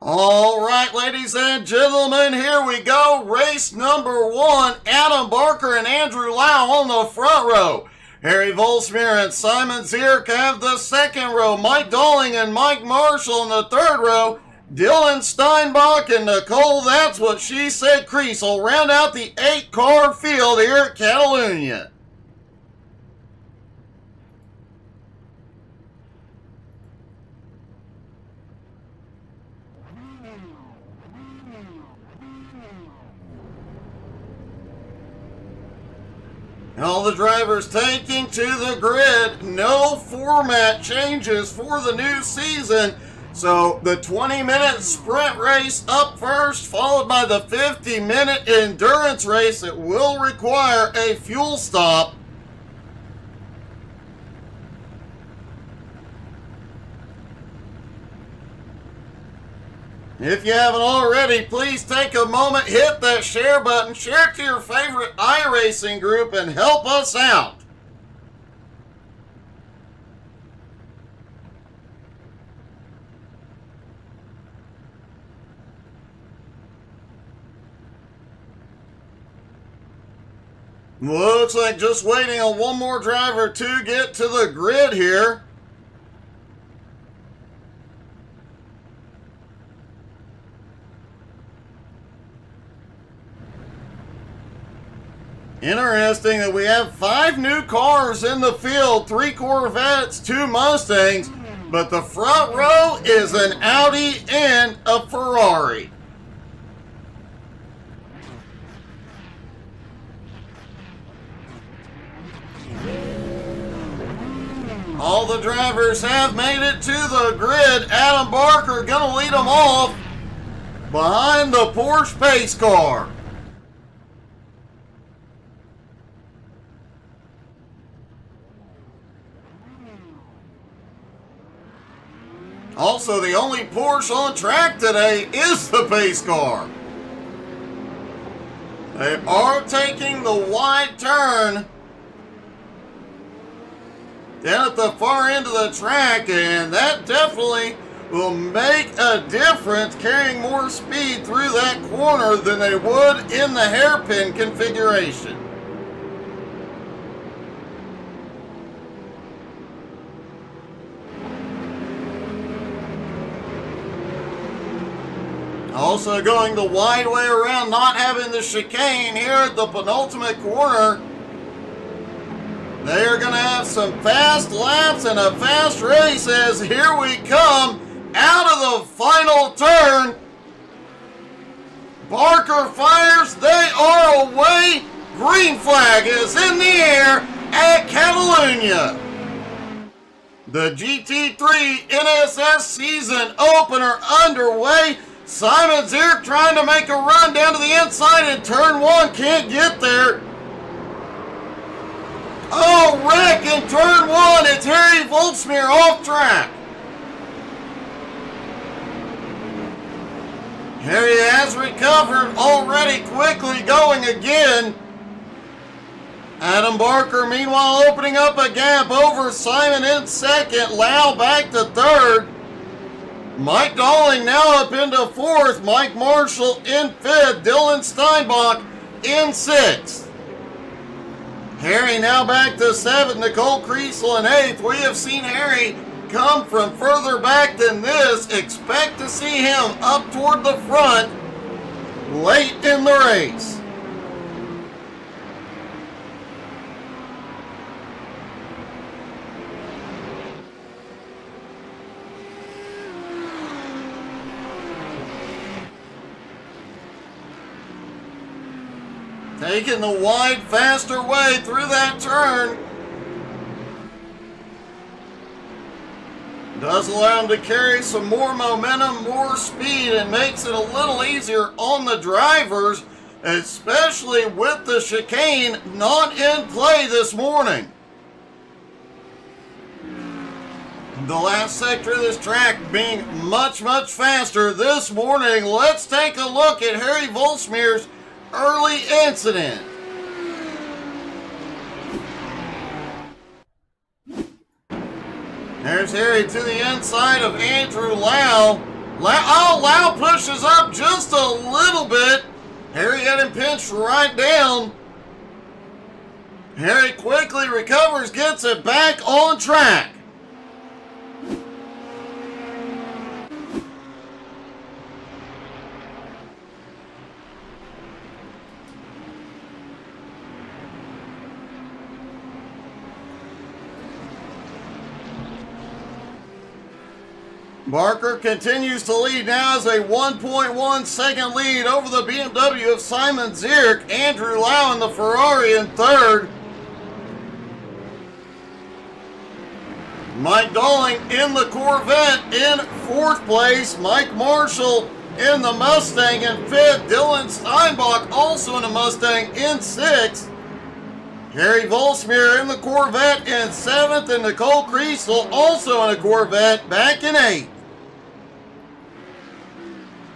All right, ladies and gentlemen, here we go. Race number 1. Adam Barker and Andrew Lau on the front row. Harry Volsmir and Simon Zierk have the second row. Mike Dolling and Mike Marshall in the third row. Dylan Steinbach and Nicole, that's what she said, Crease will round out the 8-car field here at Catalunya. All the drivers taking to the grid. No format changes for the new season. So the 20-minute sprint race up first, followed by the 50-minute endurance race. It will require a fuel stop. If you haven't already, please take a moment, hit that share button, share it to your favorite iRacing group, and help us out. Looks like just waiting on one more driver to get to the grid here. Interesting that we have 5 new cars in the field, 3 Corvettes, 2 Mustangs, but the front row is an Audi and a Ferrari. All the drivers have made it to the grid. Adam Barker gonna lead them off behind the Porsche pace car. Also, the only Porsche on track today is the pace car. They are taking the wide turn down at the far end of the track, and that definitely will make a difference, carrying more speed through that corner than they would in the hairpin configuration. Also going the wide way around, not having the chicane here at the penultimate corner. They are going to have some fast laps and a fast race as here we come out of the final turn. Barker fires, they are away. Green flag is in the air at Catalunya. The GT3 NSS season opener underway. Simon Zierk trying to make a run down to the inside in turn 1, can't get there. Oh, wreck in turn 1, it's Harry Volsmir off track. Harry has recovered already, quickly going again. Adam Barker, meanwhile, opening up a gap over Simon in second. Lau back to third. Mike Dolling now up into fourth. Mike Marshall in fifth. Dylan Steinbach in sixth. Harry now back to seventh. Nicole Creasel in eighth. We have seen Harry come from further back than this. Expect to see him up toward the front late in the race. Taking the wide, faster way through that turn. Does allow him to carry some more momentum, more speed, and makes it a little easier on the drivers, especially with the chicane not in play this morning. The last sector of this track being much, much faster this morning. Let's take a look at Harry Volsmir's early incident. There's Harry to the inside of Andrew Lau. Lau pushes up just a little bit. Harry had him pinched right down. Harry quickly recovers, gets it back on track. Barker continues to lead now as a 1.1 second lead over the BMW of Simon Zierk. Andrew Lau in the Ferrari in third. Mike Dolling in the Corvette in fourth place. Mike Marshall in the Mustang in fifth. Dylan Steinbach also in the Mustang in sixth. Harry Volsmir in the Corvette in seventh, and Nicole Kriesel also in a Corvette back in eighth.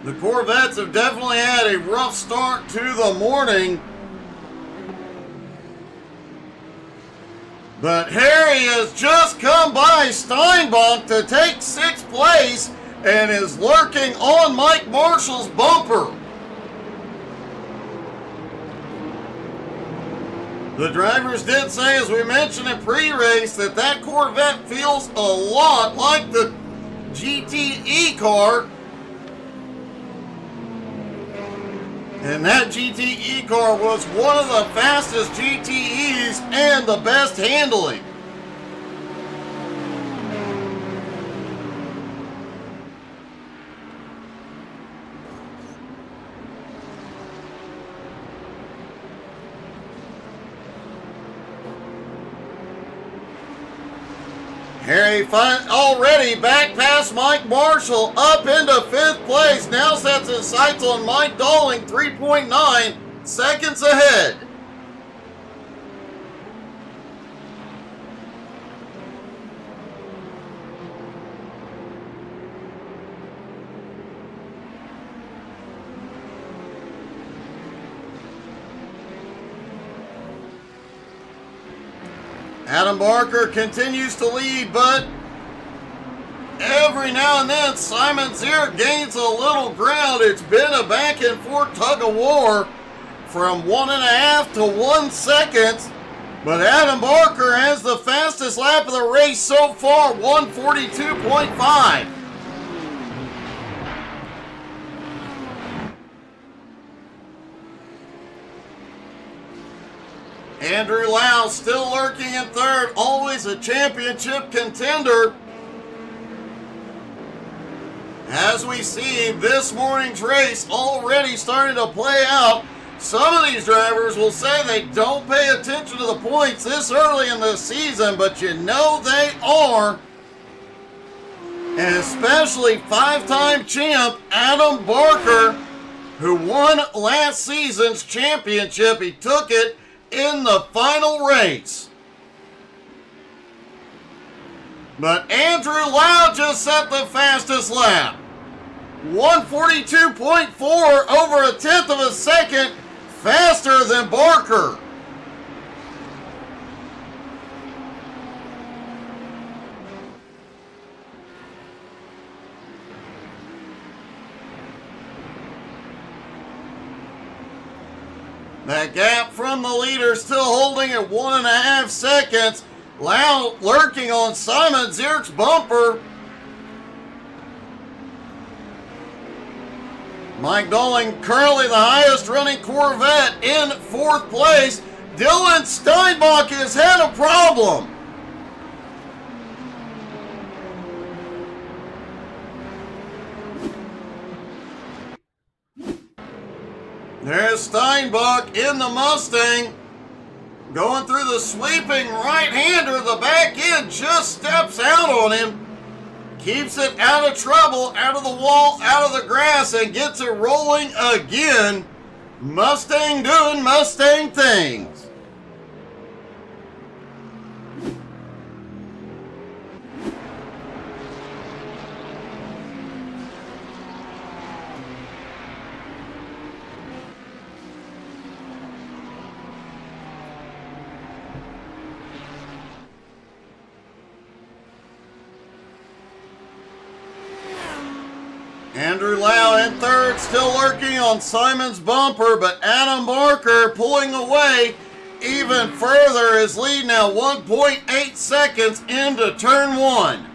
The Corvettes have definitely had a rough start to the morning. But Harry has just come by Steinbach to take sixth place and is lurking on Mike Marshall's bumper. The drivers did say, as we mentioned in pre-race, that that Corvette feels a lot like the GTE car. And that GTE car was one of the fastest GTEs and the best handling. Harry already back past Mike Marshall, up into fifth place. Now sets his sights on Mike Dolling, 3.9 seconds ahead. Adam Barker continues to lead, but every now and then Simon Zierk gains a little ground. It's been a back and forth tug of war from 1.5 to 1 second. But Adam Barker has the fastest lap of the race so far, 1:42.5. Andrew Lau still lurking in third, always a championship contender. As we see this morning's race already starting to play out, some of these drivers will say they don't pay attention to the points this early in the season, but you know they are. And especially five-time champ Adam Barker, who won last season's championship. He took it in the final race. But Andrew Lau just set the fastest lap. 1:42.4, over a tenth of a second faster than Barker. That gap from the leader still holding at 1.5 seconds. Lau lurking on Simon Zierk's bumper. Mike Dolling, currently the highest running Corvette, in fourth place. Dylan Steinbach has had a problem. There's Steinbach in the Mustang, going through the sweeping right-hander. The back end just steps out on him, keeps it out of trouble, out of the wall, out of the grass, and gets it rolling again. Mustang doing Mustang things. Andrew Lau in third, still lurking on Simon's bumper, but Adam Barker pulling away even further. His lead now 1.8 seconds into turn one.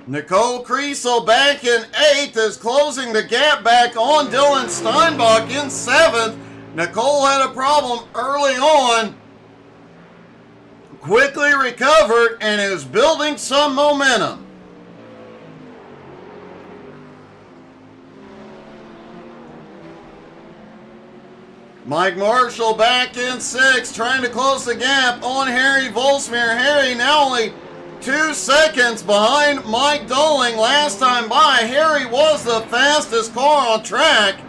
Nicole Kriesel back in 8th is closing the gap back on Dylan Steinbach in 7th. Nicole had a problem early on, quickly recovered, and is building some momentum. Mike Marshall back in 6th, trying to close the gap on Harry Volsmere. Harry now only 2 seconds behind Mike Doling. Last time by, Harry was the fastest car on track.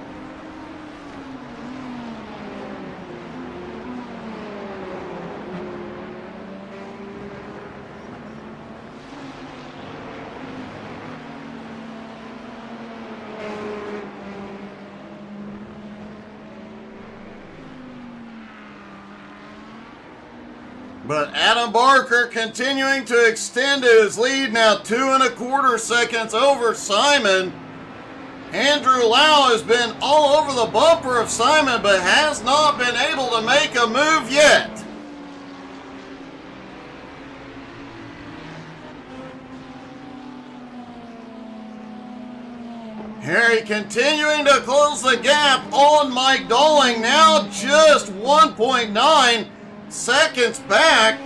But Adam Barker continuing to extend his lead, now 2.25 seconds over Simon. Andrew Lau has been all over the bumper of Simon, but has not been able to make a move yet. Harry continuing to close the gap on Mike Doling, now just 1.9 seconds back.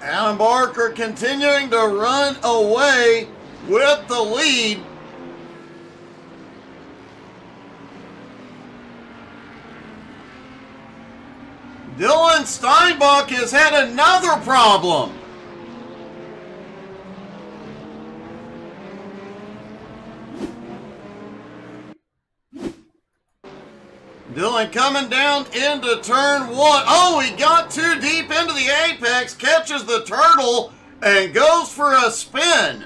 Adam Barker continuing to run away with the lead. Dylan Steinbach has had another problem. Dylan coming down into turn one. Oh, he got too deep into the apex, catches the turtle, and goes for a spin.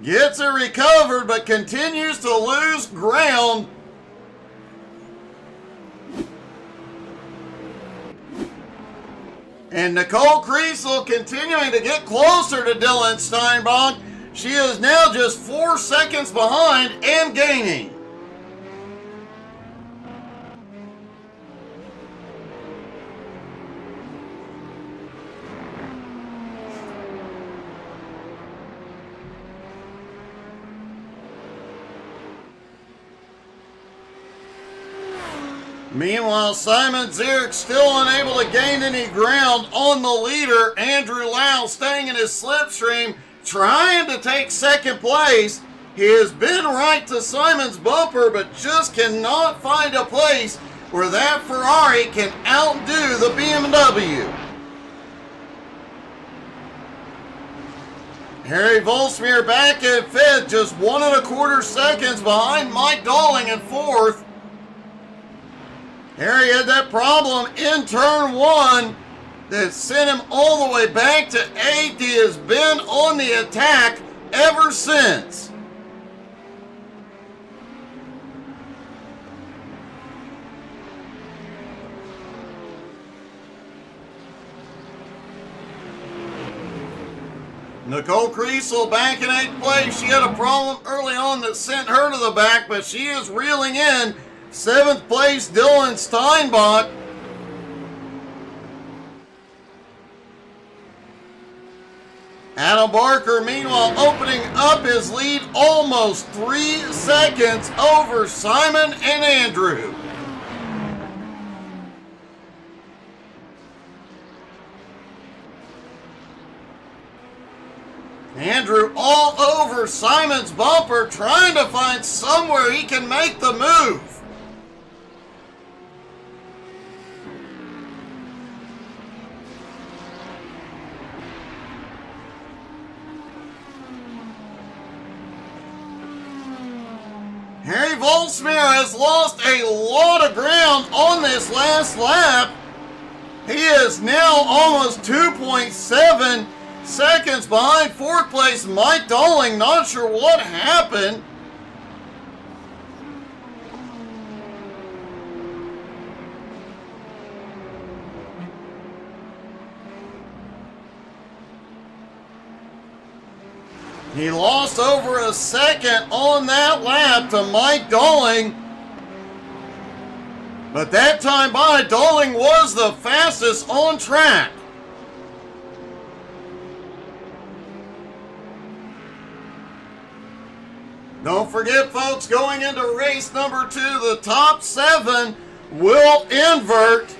Gets it recovered, but continues to lose ground. And Nicole Kriesel continuing to get closer to Dylan Steinbach. She is now just 4 seconds behind and gaining. Meanwhile, Simon Zierk still unable to gain any ground on the leader. Andrew Lau staying in his slipstream, trying to take second place. He has been right to Simon's bumper, but just cannot find a place where that Ferrari can outdo the BMW. Harry Volsmere back in 5th, just 1.25 seconds behind Mike Doling in 4th. Harry had that problem in turn one that sent him all the way back to 8th. He has been on the attack ever since. Nicole Kriesel back in 8th place. She had a problem early on that sent her to the back, but she is reeling in. 7th place, Dylan Steinbach. Adam Barker, meanwhile, opening up his lead almost 3 seconds over Simon and Andrew. Andrew all over Simon's bumper, trying to find somewhere he can make the move. Harry Volsmere has lost a lot of ground on this last lap. He is now almost 2.7 seconds behind fourth place Mike Dolling. Not sure what happened. He lost over a second on that lap to Mike Dolling. But that time by, Dolling was the fastest on track. Don't forget, folks, going into race number 2, the top 7 will invert.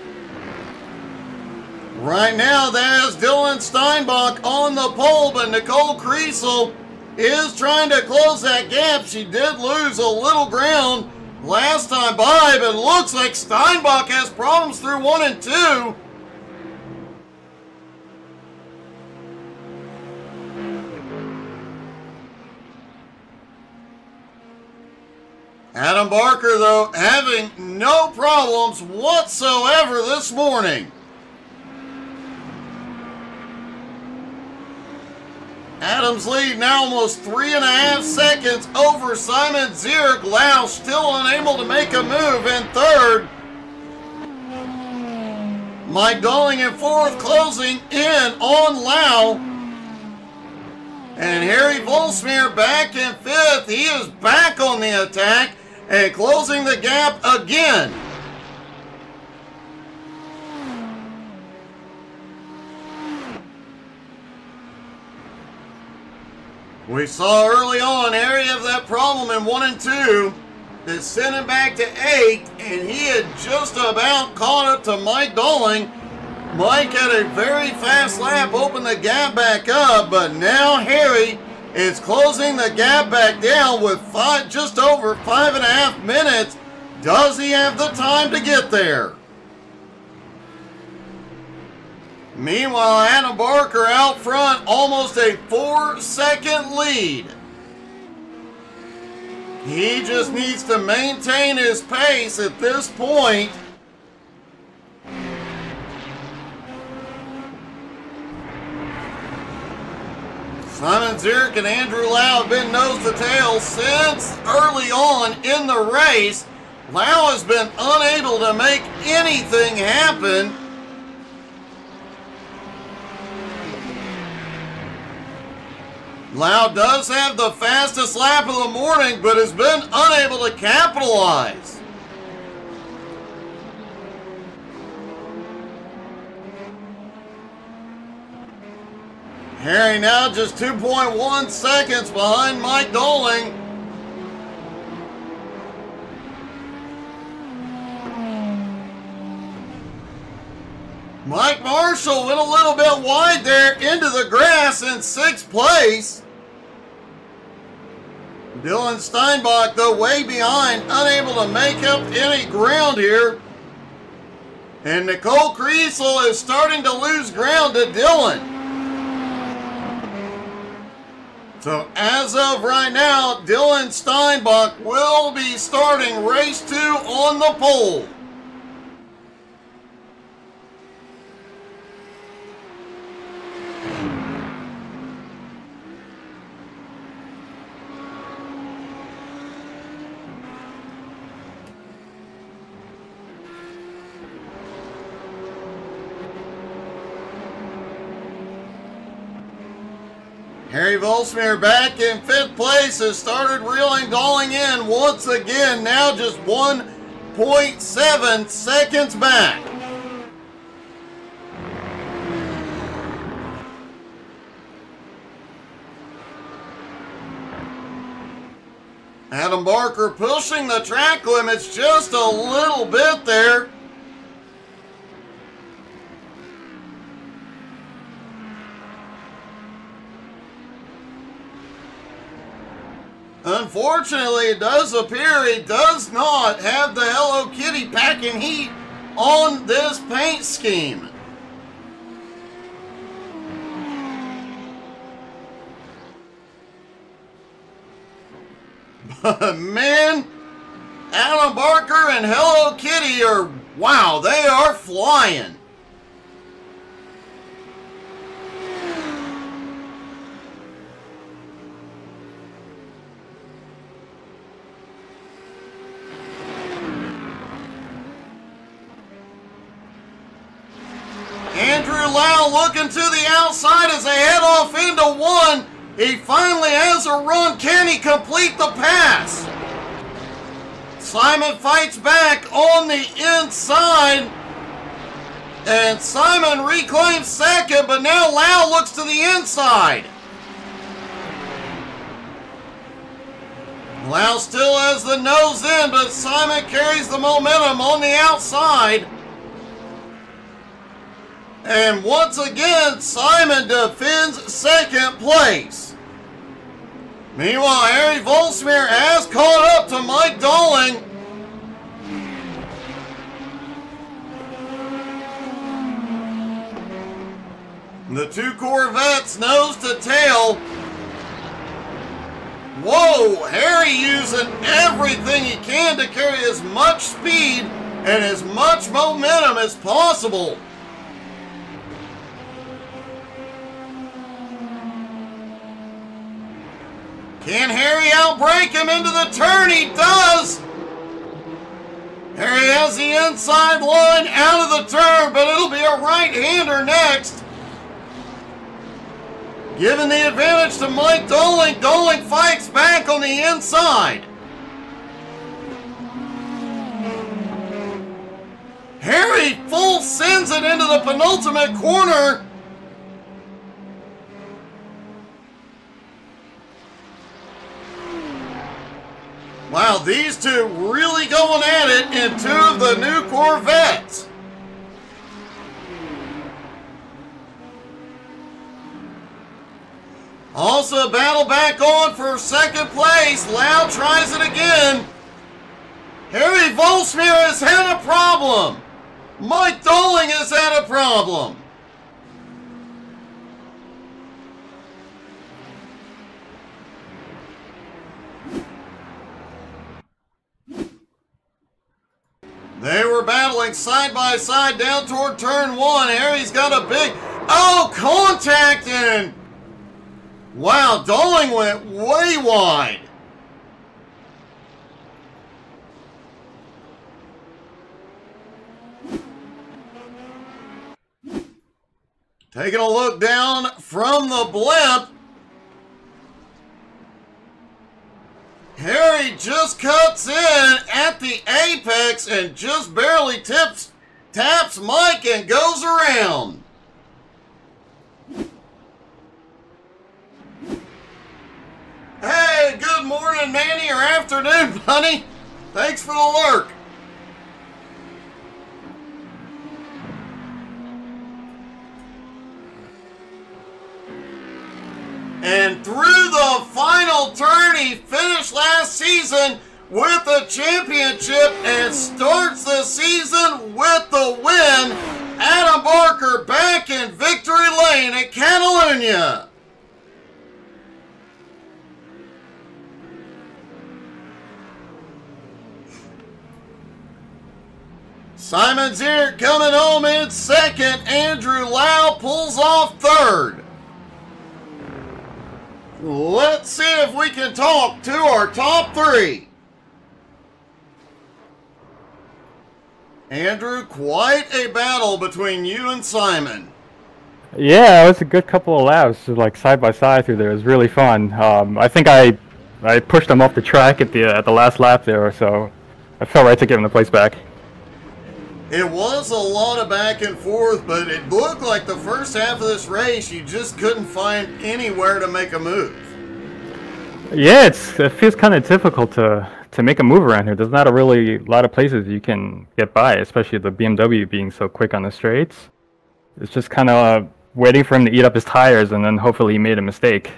Right now, that is Dylan Steinbach on the pole, but Nicole Kriesel is trying to close that gap. She did lose a little ground last time by, but it looks like Steinbach has problems through 1 and 2. Adam Barker, though, having no problems whatsoever this morning. Adam's lead now almost 3.5 seconds over Simon Zierk. Lau still unable to make a move in third. Mike Dolling in fourth, closing in on Lau. And Harry Volsmere back in fifth. He is back on the attack and closing the gap again. We saw early on Harry have that problem in 1 and 2 that sent him back to 8, and he had just about caught up to Mike Dolling. Mike had a very fast lap, opened the gap back up, but now Harry is closing the gap back down with just over 5.5 minutes. Does he have the time to get there? Meanwhile, Adam Barker out front, almost a 4-second lead. He just needs to maintain his pace at this point. Simon Zierk and Andrew Lau have been nose to tail since early on in the race. Lau has been unable to make anything happen. Lau does have the fastest lap of the morning, but has been unable to capitalize. Harry now just 2.1 seconds behind Mike Dolling. Mike Marshall went a little bit wide there into the grass in 6th place. Dylan Steinbach, though, way behind, unable to make up any ground here. And Nicole Kriesel is starting to lose ground to Dylan. So as of right now, Dylan Steinbach will be starting race 2 on the pole. Harry Volsmere back in 5th place has started reeling Dolling in once again, now just 1.7 seconds back. Adam Barker pushing the track limits just a little bit there. Unfortunately, it does appear he does not have the Hello Kitty packing heat on this paint scheme. But man, Adam Barker and Hello Kitty are, wow, they are flying. Andrew Lau looking to the outside as they head off into one. He finally has a run. Can he complete the pass? Simon fights back on the inside. And Simon reclaims second, but now Lau looks to the inside. Lau still has the nose in, but Simon carries the momentum on the outside. And once again, Simon defends second place. Meanwhile, Harry Volsmere has caught up to Mike Dolling. The two Corvettes nose to tail. Whoa, Harry using everything he can to carry as much speed and as much momentum as possible. Can Harry outbrake him into the turn? He does! Harry has the inside line out of the turn, but it'll be a right-hander next. Giving the advantage to Mike Dolling. Dolling fights back on the inside. Harry full sends it into the penultimate corner. Wow, these two really going at it in two of the new Corvettes. Also battle back on for second place. Lau tries it again. Harry Volsmere has had a problem. Mike Dolling has had a problem. They were battling side by side down toward turn one. Harry's got a big, contact in. Wow, Dolling went way wide. Taking a look down from the blimp. Harry just cuts in at the apex and just barely taps Mike and goes around. Hey, good morning, Manny, or afternoon, buddy. Thanks for the lurk. And through the final turn, he finished last season with the championship and starts the season with the win. Adam Barker back in victory lane at Catalunya. Simon Ziert coming home in second. Andrew Lau pulls off third. Let's see if we can talk to our top three. Andrew, quite a battle between you and Simon. Yeah, it was a good couple of laps, like side by side through there. It was really fun. I think I pushed him off the track at the last lap there, so I felt right to give him the place back. It was a lot of back and forth, but it looked like the first half of this race, you just couldn't find anywhere to make a move. Yeah, it feels kind of difficult to make a move around here. There's not a lot of places you can get by, especially the BMW being so quick on the straights. It's just kind of waiting for him to eat up his tires, and then hopefully he made a mistake.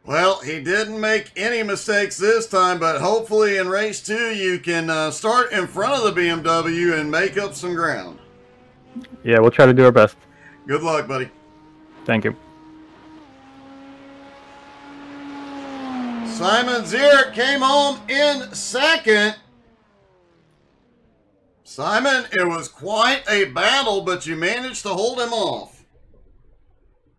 Well, he didn't make any mistakes this time, but hopefully in race 2 you can start in front of the BMW and make up some ground. Yeah, we'll try to do our best. Good luck, buddy. Thank you. Simon Ziert came home in second. Simon, it was quite a battle, but you managed to hold him off.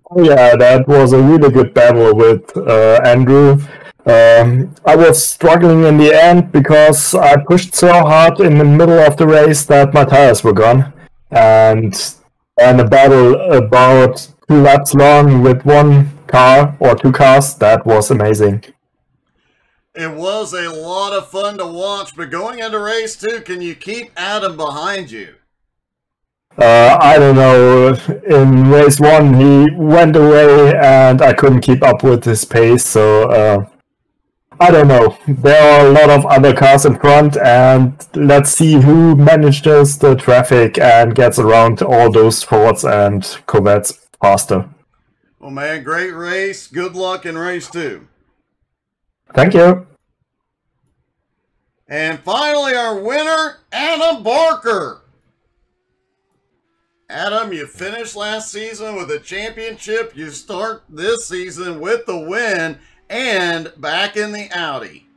Oh yeah, that was a really good battle with Andrew. I was struggling in the end because I pushed so hard in the middle of the race that my tires were gone. And a battle about 2 laps long with one car or 2 cars, that was amazing. It was a lot of fun to watch, but going into race 2, can you keep Adam behind you? I don't know, in race 1 he went away and I couldn't keep up with his pace, so I don't know. There are a lot of other cars in front, and let's see who manages the traffic and gets around all those Fords and Corvettes faster. Well, man, great race. Good luck in race 2. Thank you. And finally, our winner, Adam Barker. Adam, you finished last season with a championship. You start this season with the win and back in the Audi.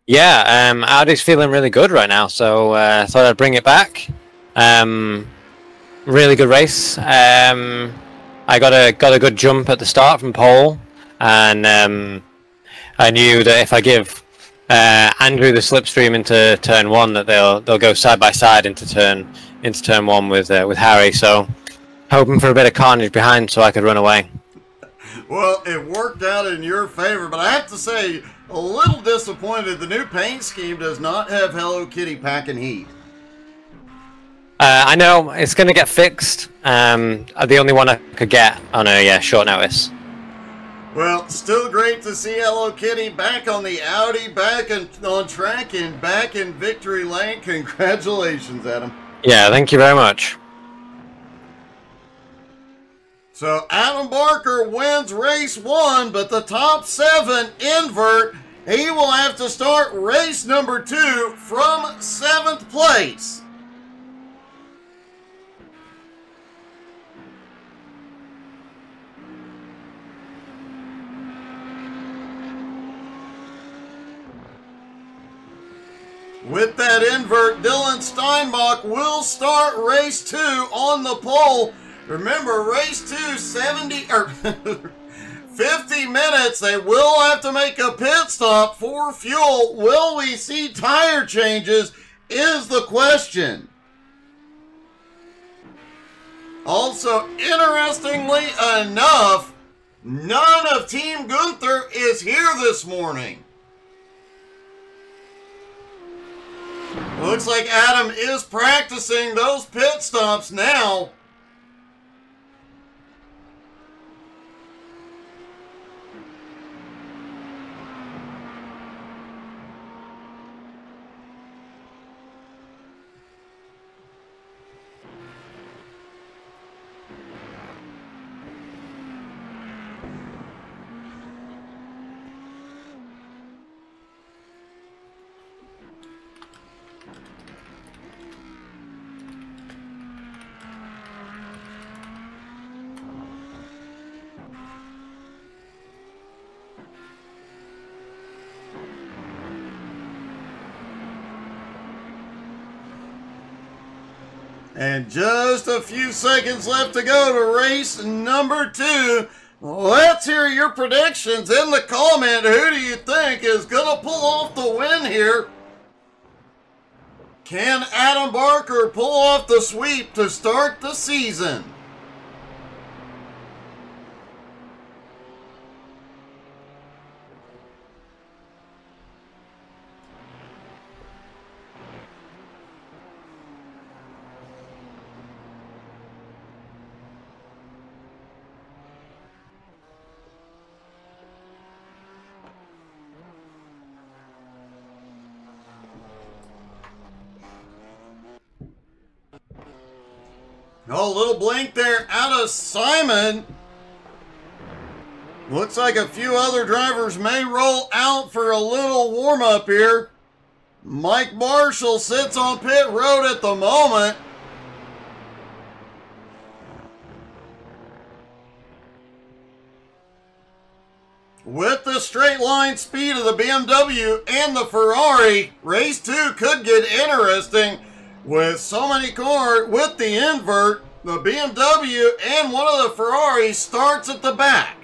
Yeah, Audi's feeling really good right now, so I thought I'd bring it back. Really good race. I got a good jump at the start from pole, and I knew that if I give Andrew the slipstream into turn 1, that they'll go side by side into turn 1 with Harry. So hoping for a bit of carnage behind so I could run away. Well, it worked out in your favor, but I have to say, a little disappointed. The new paint scheme does not have Hello Kitty packing heat. I know it's going to get fixed. The only one I could get on a short notice. Well, still great to see Hello Kitty back on the Audi, back on track, and back in victory lane. Congratulations, Adam. Yeah, thank you very much. So Adam Barker wins race 1, but the top 7 invert, he will have to start race number 2 from 7th place. With that invert, Dylan Steinbach will start race 2 on the pole. Remember, race 2, 50 minutes. They will have to make a pit stop for fuel. Will we see tire changes is the question. Also, interestingly enough, none of Team Gunther is here this morning. Looks like Adam is practicing those pit stops now. And just a few seconds left to go to race number 2. Let's hear your predictions in the comment. Who do you think is going to pull off the win here? Can Adam Barker pull off the sweep to start the season? Oh, a little blink there out of Simon. Looks like a few other drivers may roll out for a little warm-up here. Mike Marshall sits on pit road at the moment. With the straight line speed of the BMW and the Ferrari, race 2 could get interesting with so many cars with the invert. The BMW and one of the Ferraris starts at the back.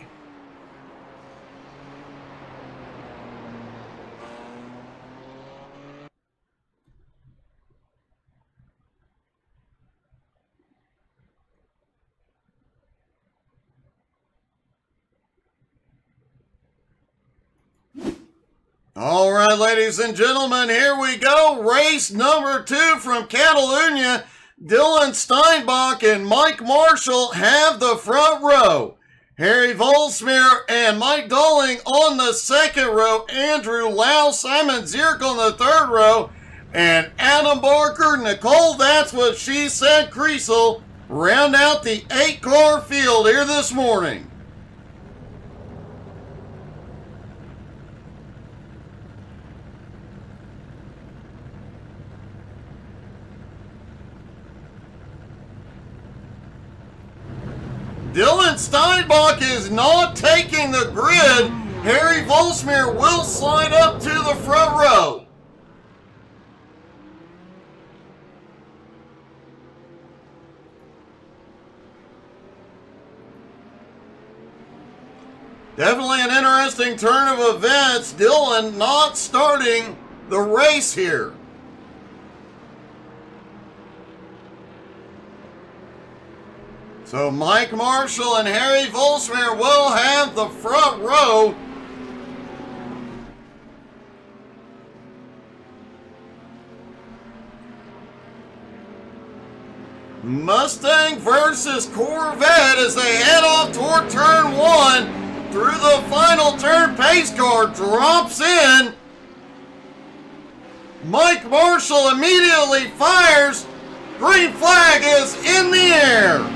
All right, ladies and gentlemen, here we go. Race number 2 from Catalunya. Dylan Steinbach and Mike Marshall have the front row. Harry Volsmir and Mike Dolling on the second row. Andrew Lau, Simon Zierk on the third row. And Adam Barker, Nicole, that's what she said, Kriesel, round out the 8-car field here this morning. Dylan Steinbach is not taking the grid. Harry Volsmir will slide up to the front row. Definitely an interesting turn of events. Dylan not starting the race here. So Mike Marshall and Harry Volsmir will have the front row. Mustang versus Corvette as they head off toward turn 1. Through the final turn, pace car drops in. Mike Marshall immediately fires. Green flag is in the air.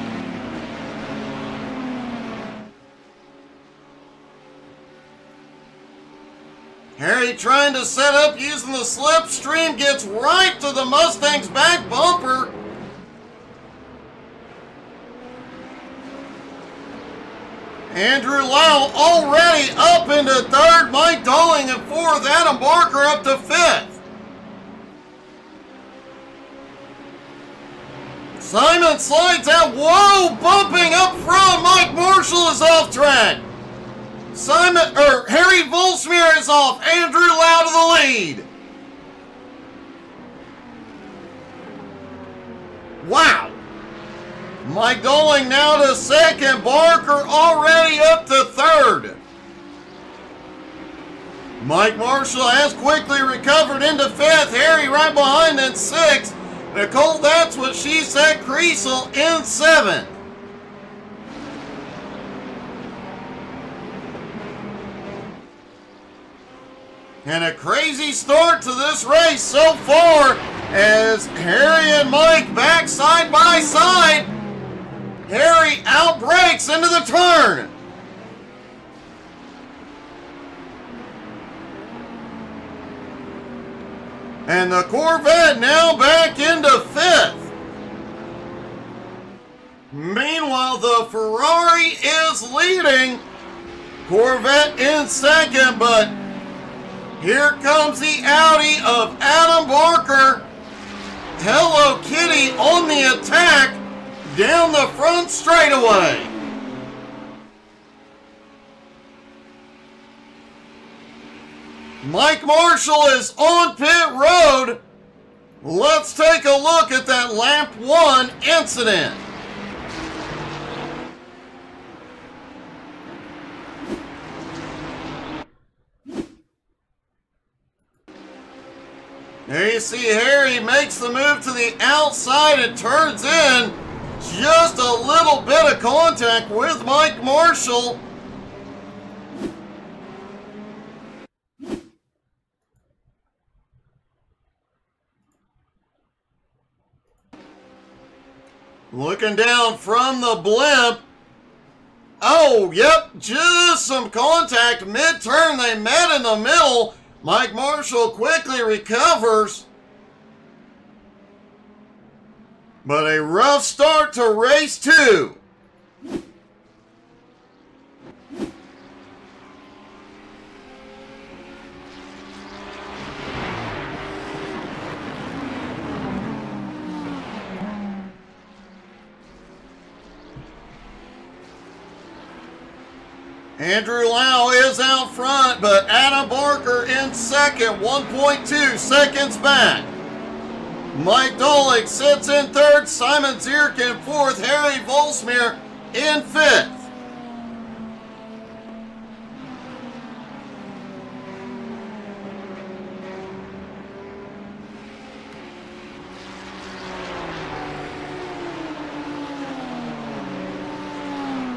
Harry trying to set up using the slipstream, gets right to the Mustang's back bumper. Andrew Lau already up into third, Mike Dolling in fourth, Adam Barker up to fifth. Simon slides out, whoa, bumping up front, Mike Marshall is off track. Harry Volsmir is off. Andrew Lau to the lead. Wow. Mike Dolling now to second. Barker already up to third. Mike Marshall has quickly recovered into fifth. Harry right behind in sixth. Nicole, that's what she said, Kriesel in seventh. And a crazy start to this race so far as Harry and Mike back side by side. Harry outbreaks into the turn. And the Corvette now back into fifth. Meanwhile, the Ferrari is leading. Corvette in second, but here comes the Audi of Adam Barker. Hello Kitty on the attack down the front straightaway. Mike Marshall is on pit road. Let's take a look at that lap 1 incident. There you see Harry makes the move to the outside and turns in. Just a little bit of contact with Mike Marshall. Looking down from the blimp. Oh, yep, just some contact mid-turn. They met in the middle. Mike Marshall quickly recovers. But a rough start to race 2. Andrew Lau is out front, but Adam Barker in second, 1.2 seconds back. Mike Dolick sits in third, Simon Zierk in fourth, Harry Volsmir in fifth.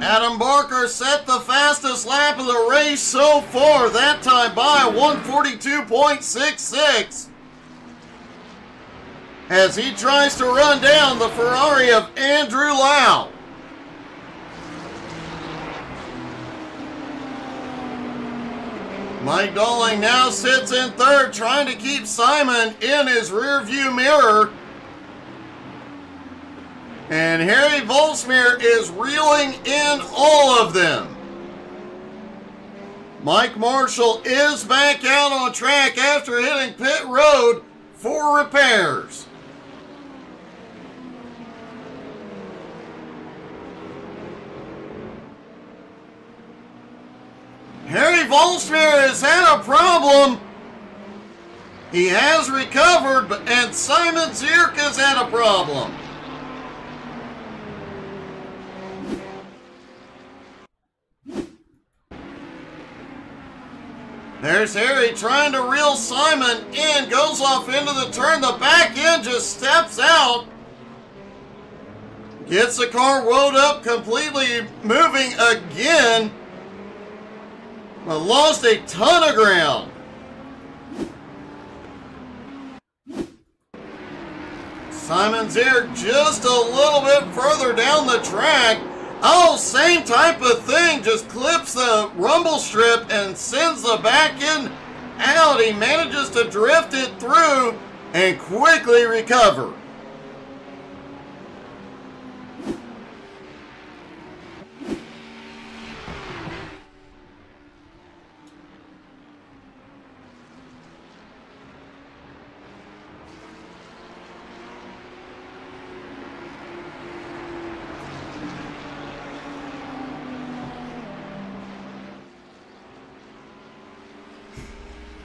Adam Barker set the fastest lap of the race so far, that time by 1:42.66. As he tries to run down the Ferrari of Andrew Lau. Mike Dolling now sits in third, trying to keep Simon in his rear view mirror. And Harry Volsmir is reeling in all of them. Mike Marshall is back out on track after hitting pit road for repairs. Harry Volsmir has had a problem. He has recovered, and Simon Zierk has had a problem. There's Harry trying to reel Simon in, goes off into the turn, the back end just steps out. Gets the car wound up, completely moving again, but lost a ton of ground. Simon Zierk just a little bit further down the track. Oh, same type of thing, just clips the rumble strip and sends the back end out. He manages to drift it through and quickly recover.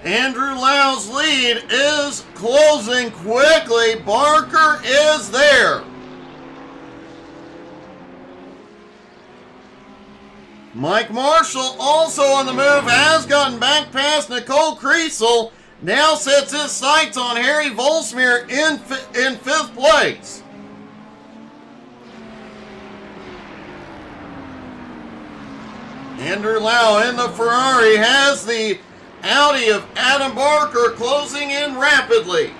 Andrew Lau's lead is closing quickly. Barker is there. Mike Marshall also on the move, has gotten back past Nicole Kriesel. Now sets his sights on Harry Volsmir in fifth place. Andrew Lau in the Ferrari has the Audi of Adam Barker closing in rapidly.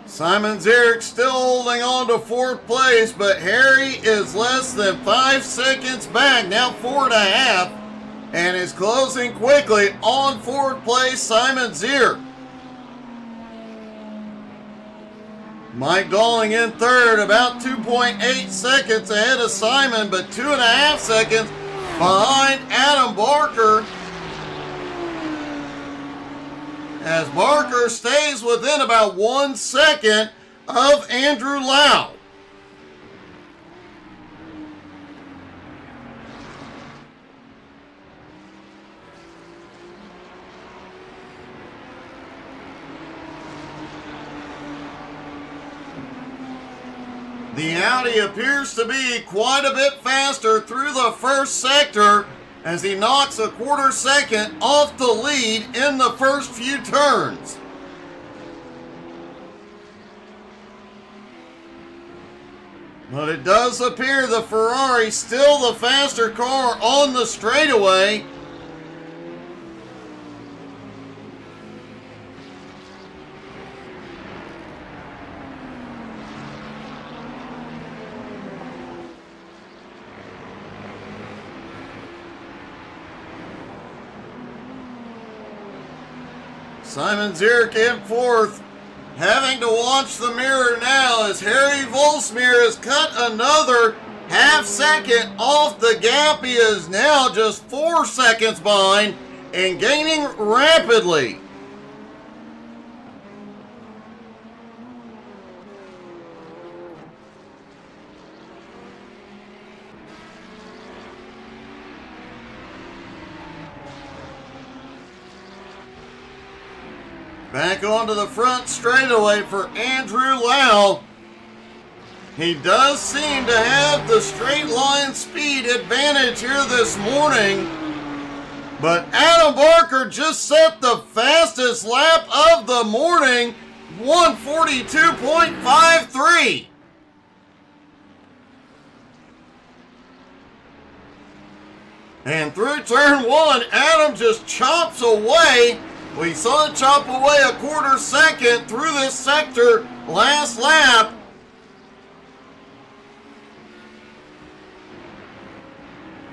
Simon Zierk still holding on to fourth place, but Harry is less than 5 seconds back, now 4.5, and is closing quickly on fourth place, Simon Zierk. Mike Dolling in third, about 2.8 seconds ahead of Simon, but 2.5 seconds behind Adam Barker, as Barker stays within about 1 second of Andrew Lau. The Audi appears to be quite a bit faster through the first sector, as he knocks a quarter second off the lead in the first few turns. But it does appear the Ferrari still the faster car on the straightaway. Simon Zierk in fourth, having to watch the mirror now as Harry Volsmir has cut another half second off the gap. He is now just 4 seconds behind and gaining rapidly. Back onto the front straightaway for Andrew Lau. He does seem to have the straight line speed advantage here this morning. But Adam Barker just set the fastest lap of the morning, 1:42.53. And through turn one, Adam just chops away. We saw it chop away a quarter second through this sector last lap.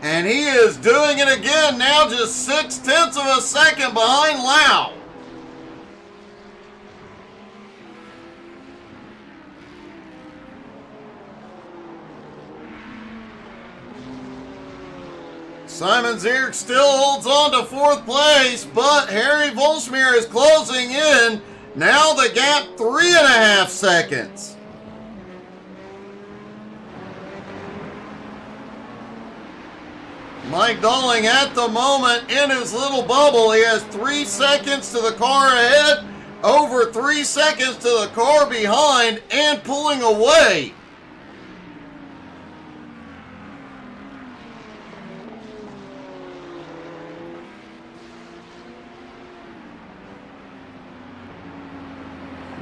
And he is doing it again now, just 0.6 of a second behind Lau. Simon Zierk still holds on to 4th place, but Harry Volsmeer is closing in. Now the gap 3.5 seconds. Mike Dolling at the moment in his little bubble. He has 3 seconds to the car ahead, over 3 seconds to the car behind, and pulling away.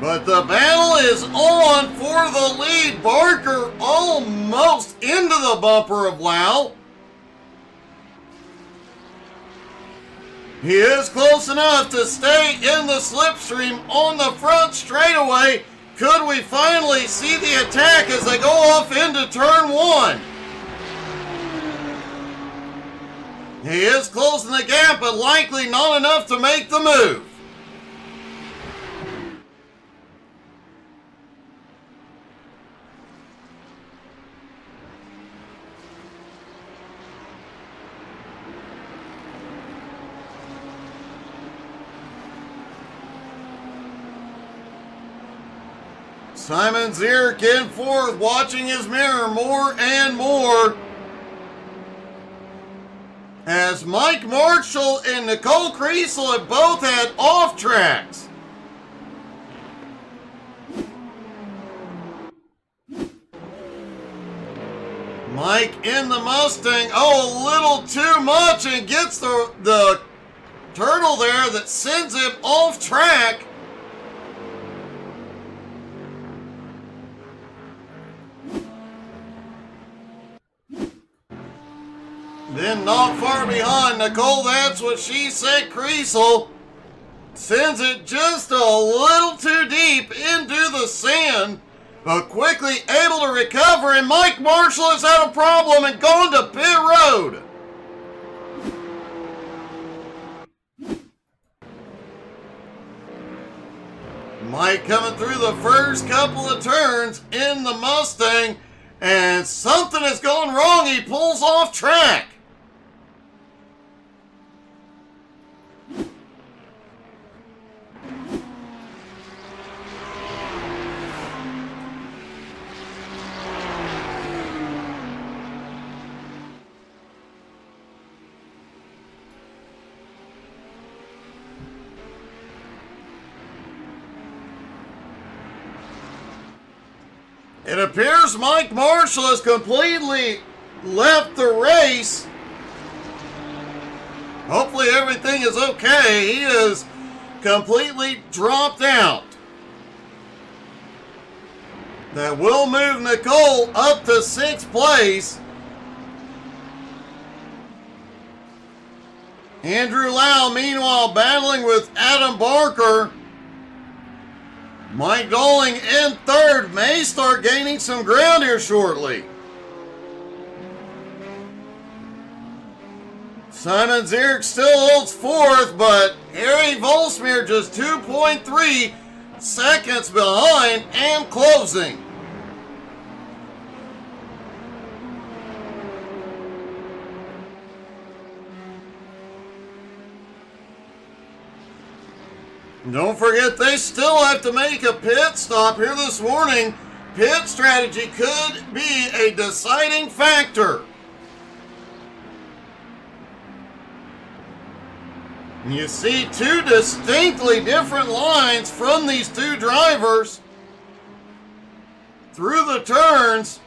But the battle is on for the lead. Barker almost into the bumper of Lau. He is close enough to stay in the slipstream on the front straightaway. Could we finally see the attack as they go off into turn one? He is closing the gap, but likely not enough to make the move. Simon Zierk in 4th, watching his mirror more and more. As Mike Marshall and Nicole Kriesel have both had off tracks. Mike in the Mustang, oh, a little too much, and gets the turtle there that sends him off track. Then not far behind, Nicole, that's what she said, Kriesel sends it just a little too deep into the sand, but quickly able to recover, and Mike Marshall has had a problem and gone to pit road. Mike coming through the first couple of turns in the Mustang, and something has gone wrong. He pulls off track. It appears Mike Marshall has completely left the race. Hopefully everything is okay. He is completely dropped out. That will move Nicole up to 6th place. Andrew Lau, meanwhile, battling with Adam Barker. Mike Dolling in 3rd, may start gaining some ground here shortly. Simon Zierk still holds 4th, but Harry Volsmeer just 2.3 seconds behind and closing. Don't forget, they still have to make a pit stop here this morning. Pit strategy could be a deciding factor. You see two distinctly different lines from these two drivers through the turns.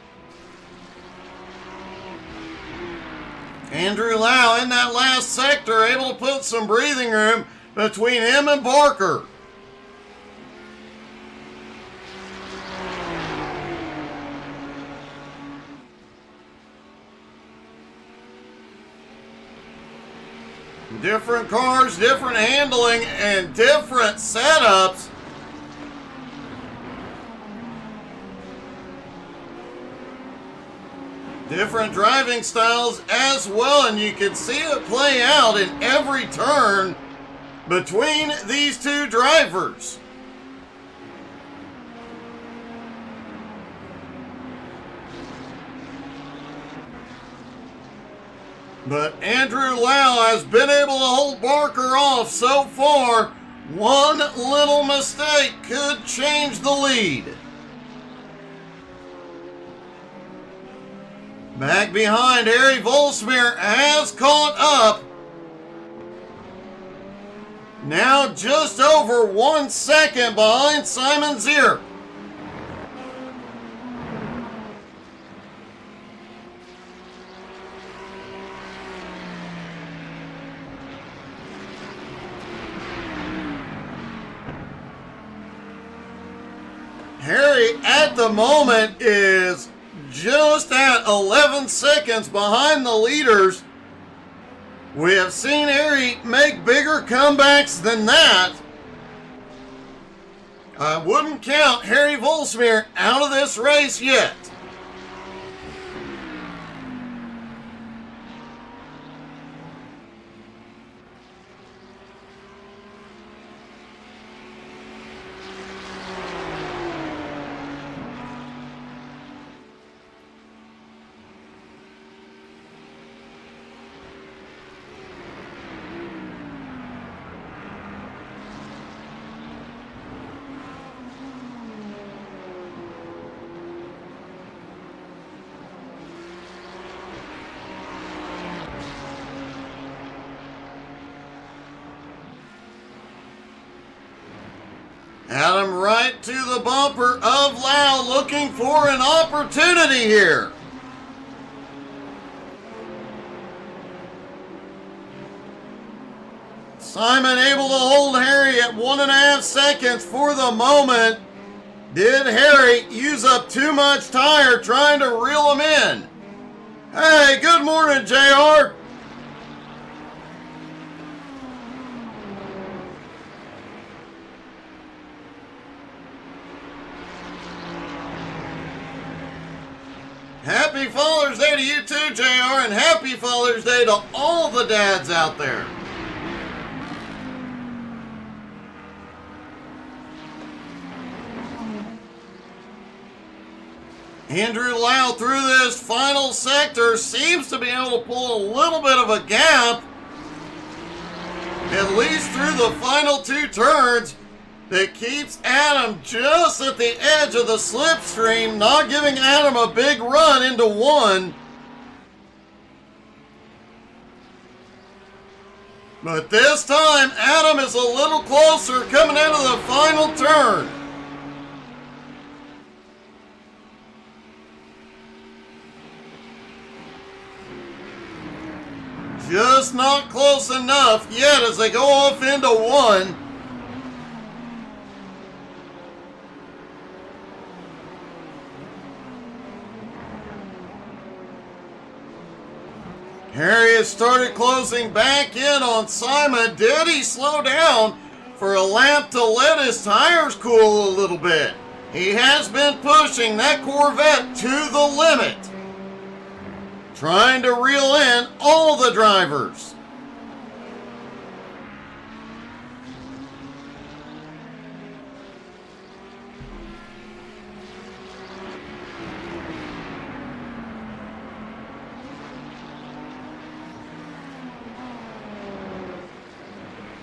Andrew Lau in that last sector able to put some breathing room between him and Barker. Different cars, different handling, and different setups. Different driving styles as well, and you can see it play out in every turn between these two drivers. But Andrew Lau has been able to hold Barker off so far. One little mistake could change the lead. Back behind, Harry Volsmeer has caught up. Now just over 1 second behind Simon Zier. Harry at the moment is just at 11 seconds behind the leaders. We have seen Harry make bigger comebacks than that. I wouldn't count Harry Volsmeer out of this race yet. Adam right to the bumper of Lau, looking for an opportunity here. Simon able to hold Harry at 1.5 seconds for the moment. Did Harry use up too much tire trying to reel him in? Hey, good morning, JR. Happy Father's Day to you too, JR, and happy Father's Day to all the dads out there. Andrew Lau through this final sector seems to be able to pull a little bit of a gap, at least through the final two turns, that keeps Adam just at the edge of the slipstream, not giving Adam a big run into one. But this time, Adam is a little closer coming into the final turn. Just not close enough yet as they go off into one. Harry has started closing back in on Simon. Did he slow down for a lap to let his tires cool a little bit? He has been pushing that Corvette to the limit, trying to reel in all the drivers.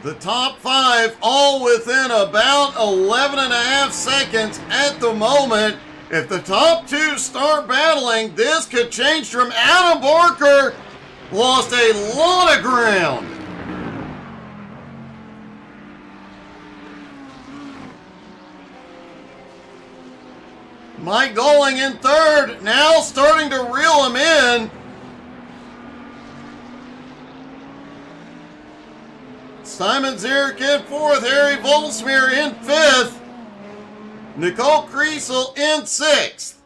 The top 5 all within about 11.5 seconds at the moment. If the top 2 start battling, this could change from Adam Barker. Lost a lot of ground. Mike Dolling in third, now starting to reel him in. Simon Zierk in fourth, Harry Volsmir in fifth, Nicole Kriesel in sixth.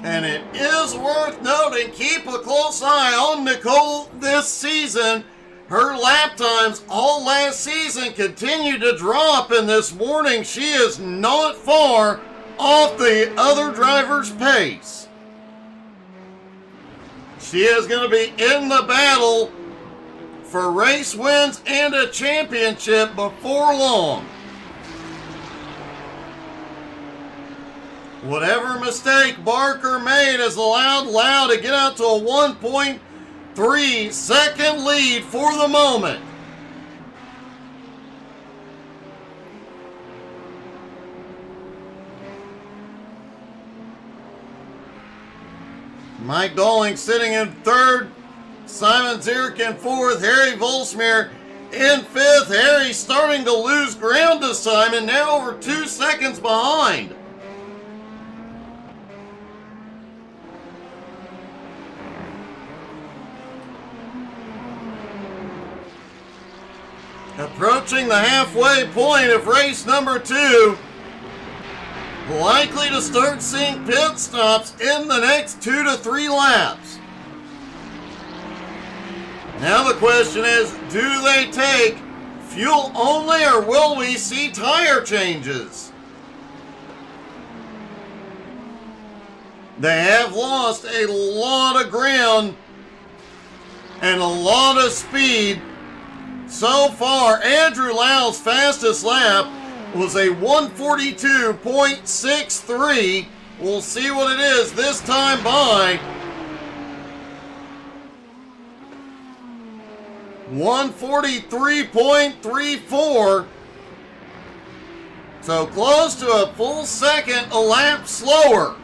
And it is worth noting, keep a close eye on Nicole this season. Her lap times all last season continue to drop, and this morning she is not far off the other driver's pace. She is going to be in the battle for race wins and a championship before long. Whatever mistake Barker made has allowed Lau to get out to a 1.3 second lead for the moment. Mike Dolling sitting in third, Simon Zierk in fourth, Harry Volsmir in fifth. Harry starting to lose ground to Simon, now over 2 seconds behind. Approaching the halfway point of race number 2. Likely to start seeing pit stops in the next 2 to 3 laps. Now the question is, do they take fuel only or will we see tire changes? They have lost a lot of ground and a lot of speed so far. Andrew Lau's fastest lap was a 142.63. We'll see what it is this time by. 143.34. So close to a full second a lap slower.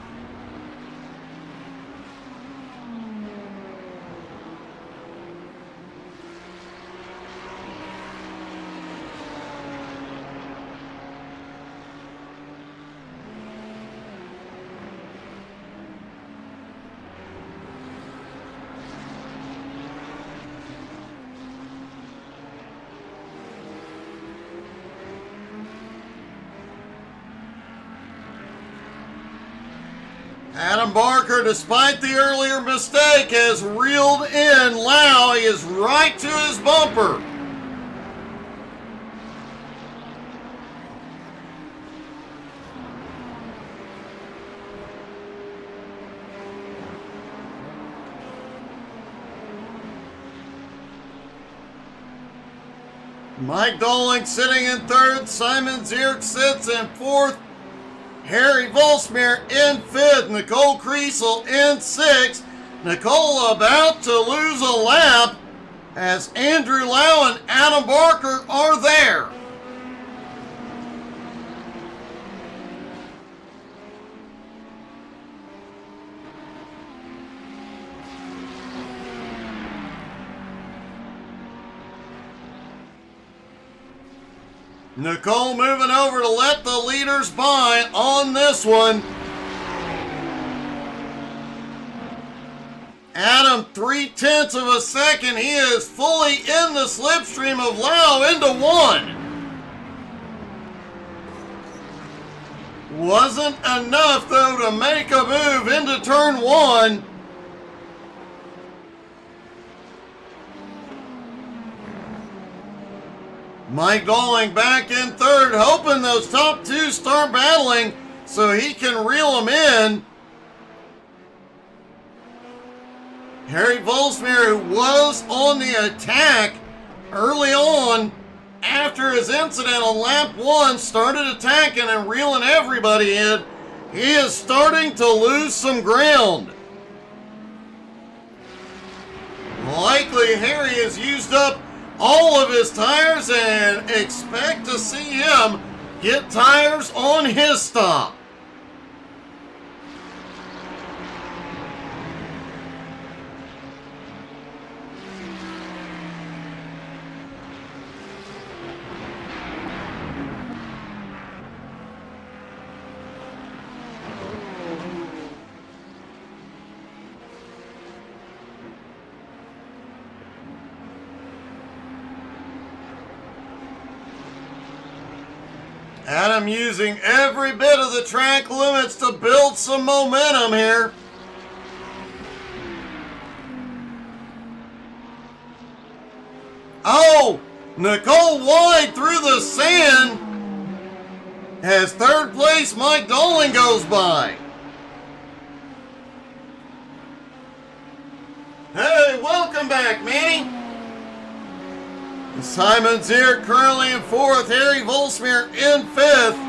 Adam Barker, despite the earlier mistake, has reeled in Lau. He is right to his bumper. Mike Dolling sitting in third. Simon Zierk sits in fourth. Harry Volsmir in fifth, Nicole Kriesel in sixth. Nicole about to lose a lap as Andrew Lau and Adam Barker are there. Nicole moving over to let the leaders by on this one. Adam, 0.3 of a second. He is fully in the slipstream of Lau into one. Wasn't enough, though, to make a move into turn one. Mike Dolling back in third, hoping those top two start battling so he can reel them in. Harry Volsmir, who was on the attack early on after his incident on lap one, started attacking and reeling everybody in. He is starting to lose some ground. Likely Harry has used up all of his tires and expect to see him get tires on his stop. Adam using every bit of the track limits to build some momentum here. Oh, Nicole wide through the sand as third place Mike Dolan goes by. Hey, welcome back, Manny. Simon Ziert currently in fourth, Harry Volsmeer in fifth.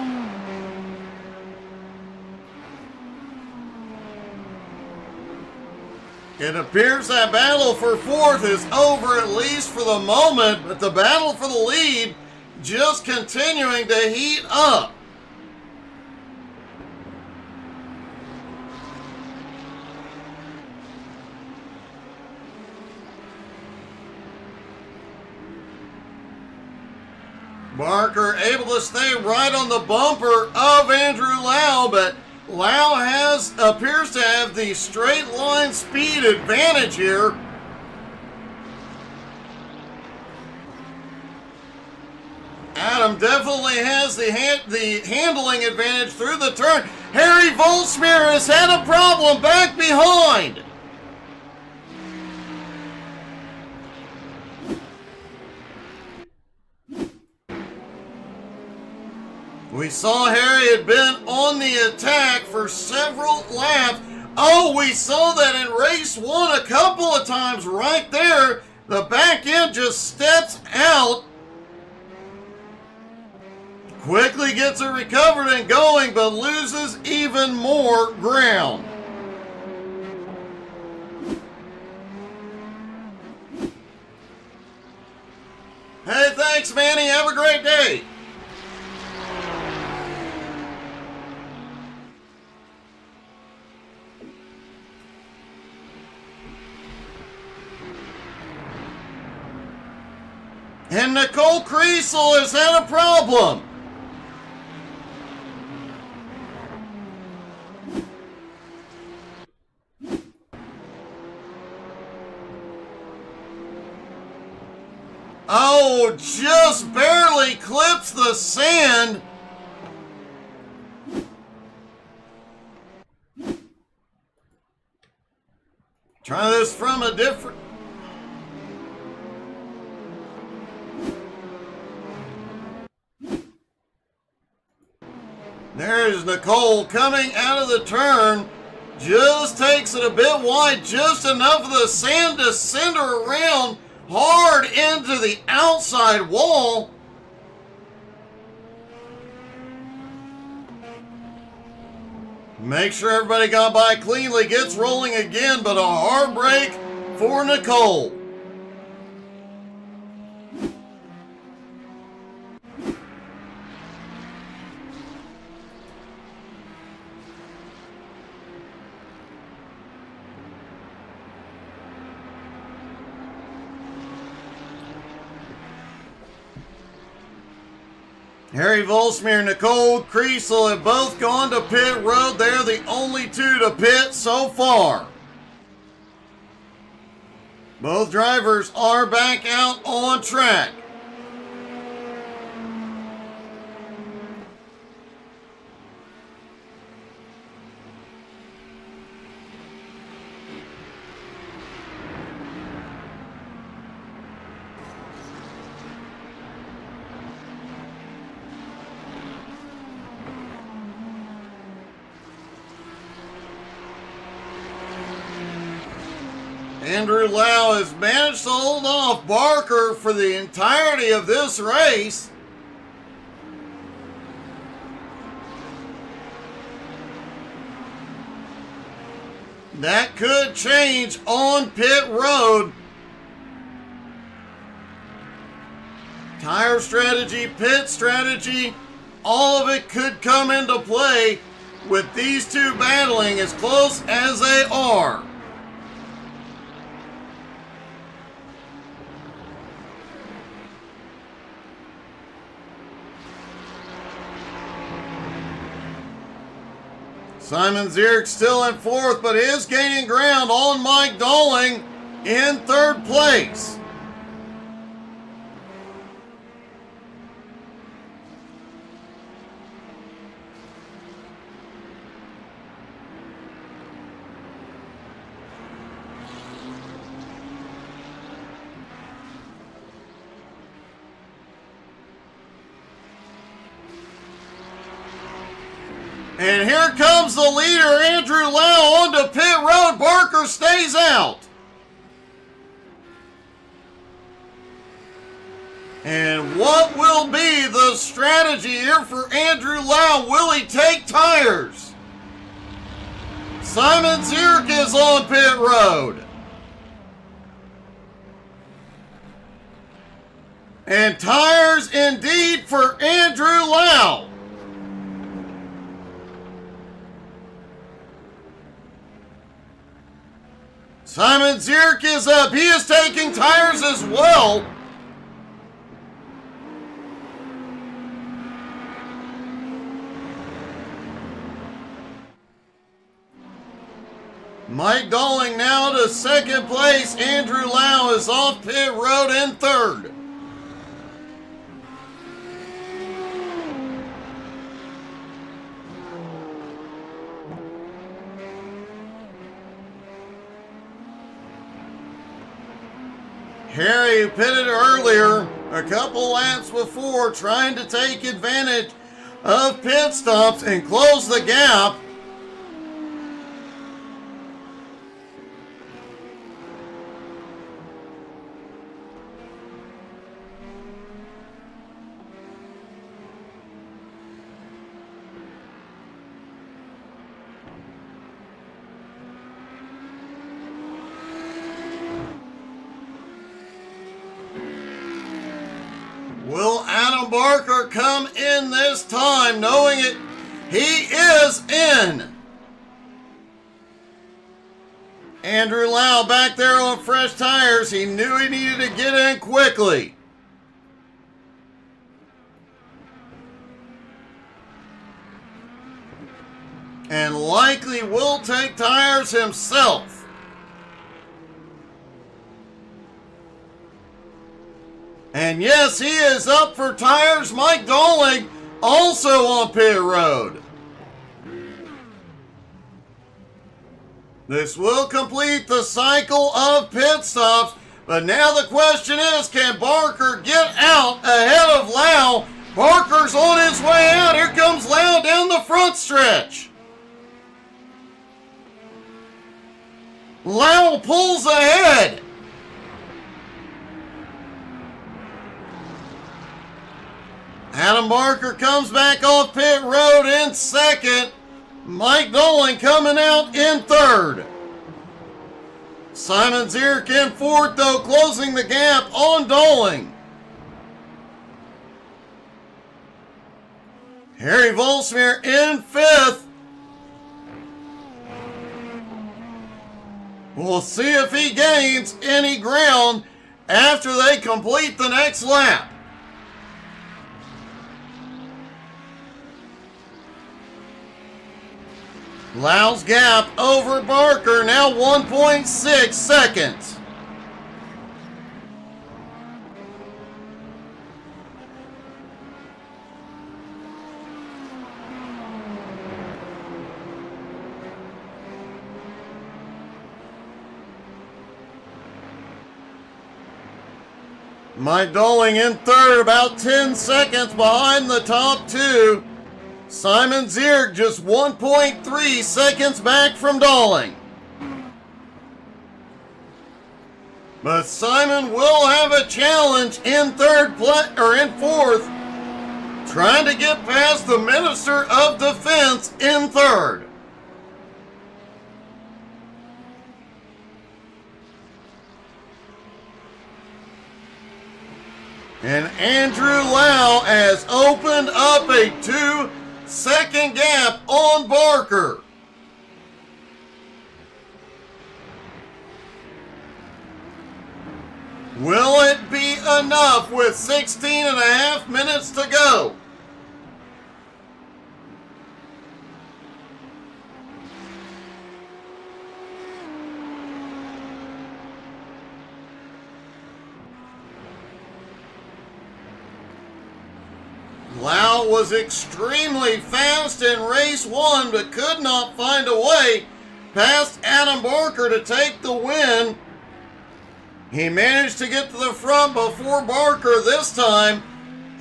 It appears that battle for fourth is over, at least for the moment, but the battle for the lead just continuing to heat up. Barker able to stay right on the bumper of Andrew Lau, but Lau appears to have the straight line speed advantage here. Adam definitely has the handling advantage through the turn. Harry Volsmeer has had a problem back behind. We saw Harry had been on the attack for several laps. Oh, we saw that in race one a couple of times right there. The back end just steps out. Quickly gets it recovered and going, but loses even more ground. Hey, thanks, Manny. Have a great day. And Nicole Kriesel has had a problem. Oh, just barely clips the sand. Try this from a different... There's Nicole coming out of the turn. Just takes it a bit wide, just enough of the sand to send her around hard into the outside wall. Make sure everybody got by cleanly, gets rolling again, but a hard break for Nicole. Harry Volsmeer, Nicole Kriesel have both gone to pit road. They're the only two to pit so far. Both drivers are back out on track. Andrew Lau has managed to hold off Barker for the entirety of this race. That could change on pit road. Tire strategy, pit strategy, all of it could come into play with these two battling as close as they are. Simon Zierk still in fourth, but is gaining ground on Mike Dolling in third place. And here comes the leader, Andrew Lau, onto pit road. Barker stays out. And what will be the strategy here for Andrew Lau? Will he take tires? Simon Zierk is on pit road. And tires indeed for Andrew Lau. Simon Zierk is up. He is taking tires as well. Mike Dolling now to second place. Andrew Lau is off pit road in third. Harry, who pitted earlier, a couple laps before, trying to take advantage of pit stops and close the gap. Will Adam Barker come in this time, knowing it? He is in. Andrew Lau back there on fresh tires. He knew he needed to get in quickly. And likely will take tires himself. And yes, he is up for tires. Mike Dolling also on pit road. This will complete the cycle of pit stops. But now the question is, can Barker get out ahead of Lau? Barker's on his way out. Here comes Lau down the front stretch. Lau pulls ahead. Adam Barker comes back off pit road in second. Mike Dolling coming out in third. Simon Zierk in fourth, though, closing the gap on Dolling. Harry Volsmere in fifth. We'll see if he gains any ground after they complete the next lap. Lau's gap over Barker, now 1.6 seconds. Mike Dolling in third, about 10 seconds behind the top two. Simon Zierk just 1.3 seconds back from Dolling. But Simon will have a challenge in fourth, trying to get past the Minister of Defense in third. And Andrew Lau has opened up a 2-second gap on Barker. Will it be enough with 16.5 minutes to go? Lau was extremely fast in race 1, but could not find a way past Adam Barker to take the win. He managed to get to the front before Barker this time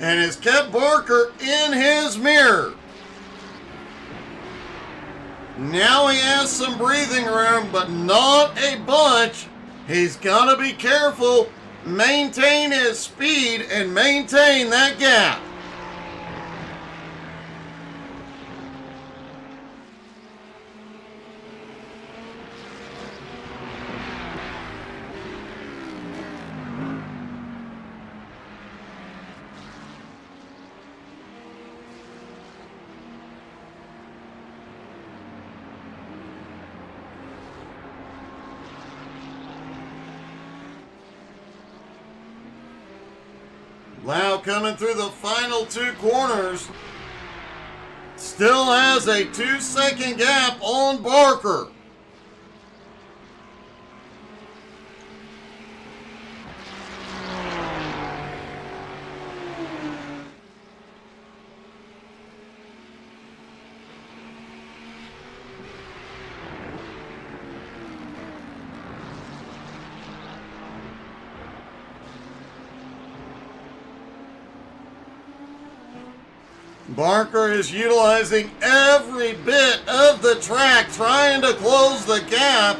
and has kept Barker in his mirror. Now he has some breathing room, but not a bunch. He's got to be careful, maintain his speed, and maintain that gap. Lau coming through the final 2 corners. Still has a 2-second gap on Barker. Barker is utilizing every bit of the track, trying to close the gap.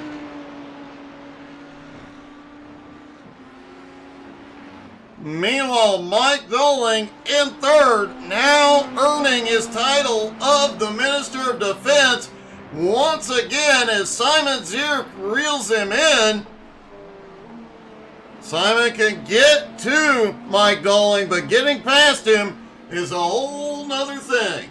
Meanwhile, Mike Dolling in third, now earning his title of the Minister of Defense once again as Simon Zierk reels him in. Simon can get to Mike Dolling, but getting past him is a whole nother thing.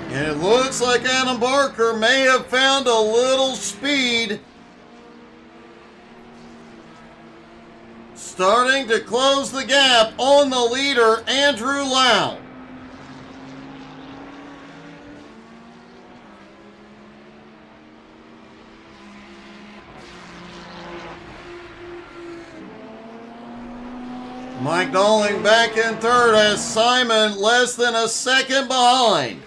And it looks like Adam Barker may have found a little speed. Starting to close the gap on the leader, Andrew Lau. Mike Dolling back in third as Simon less than a second behind.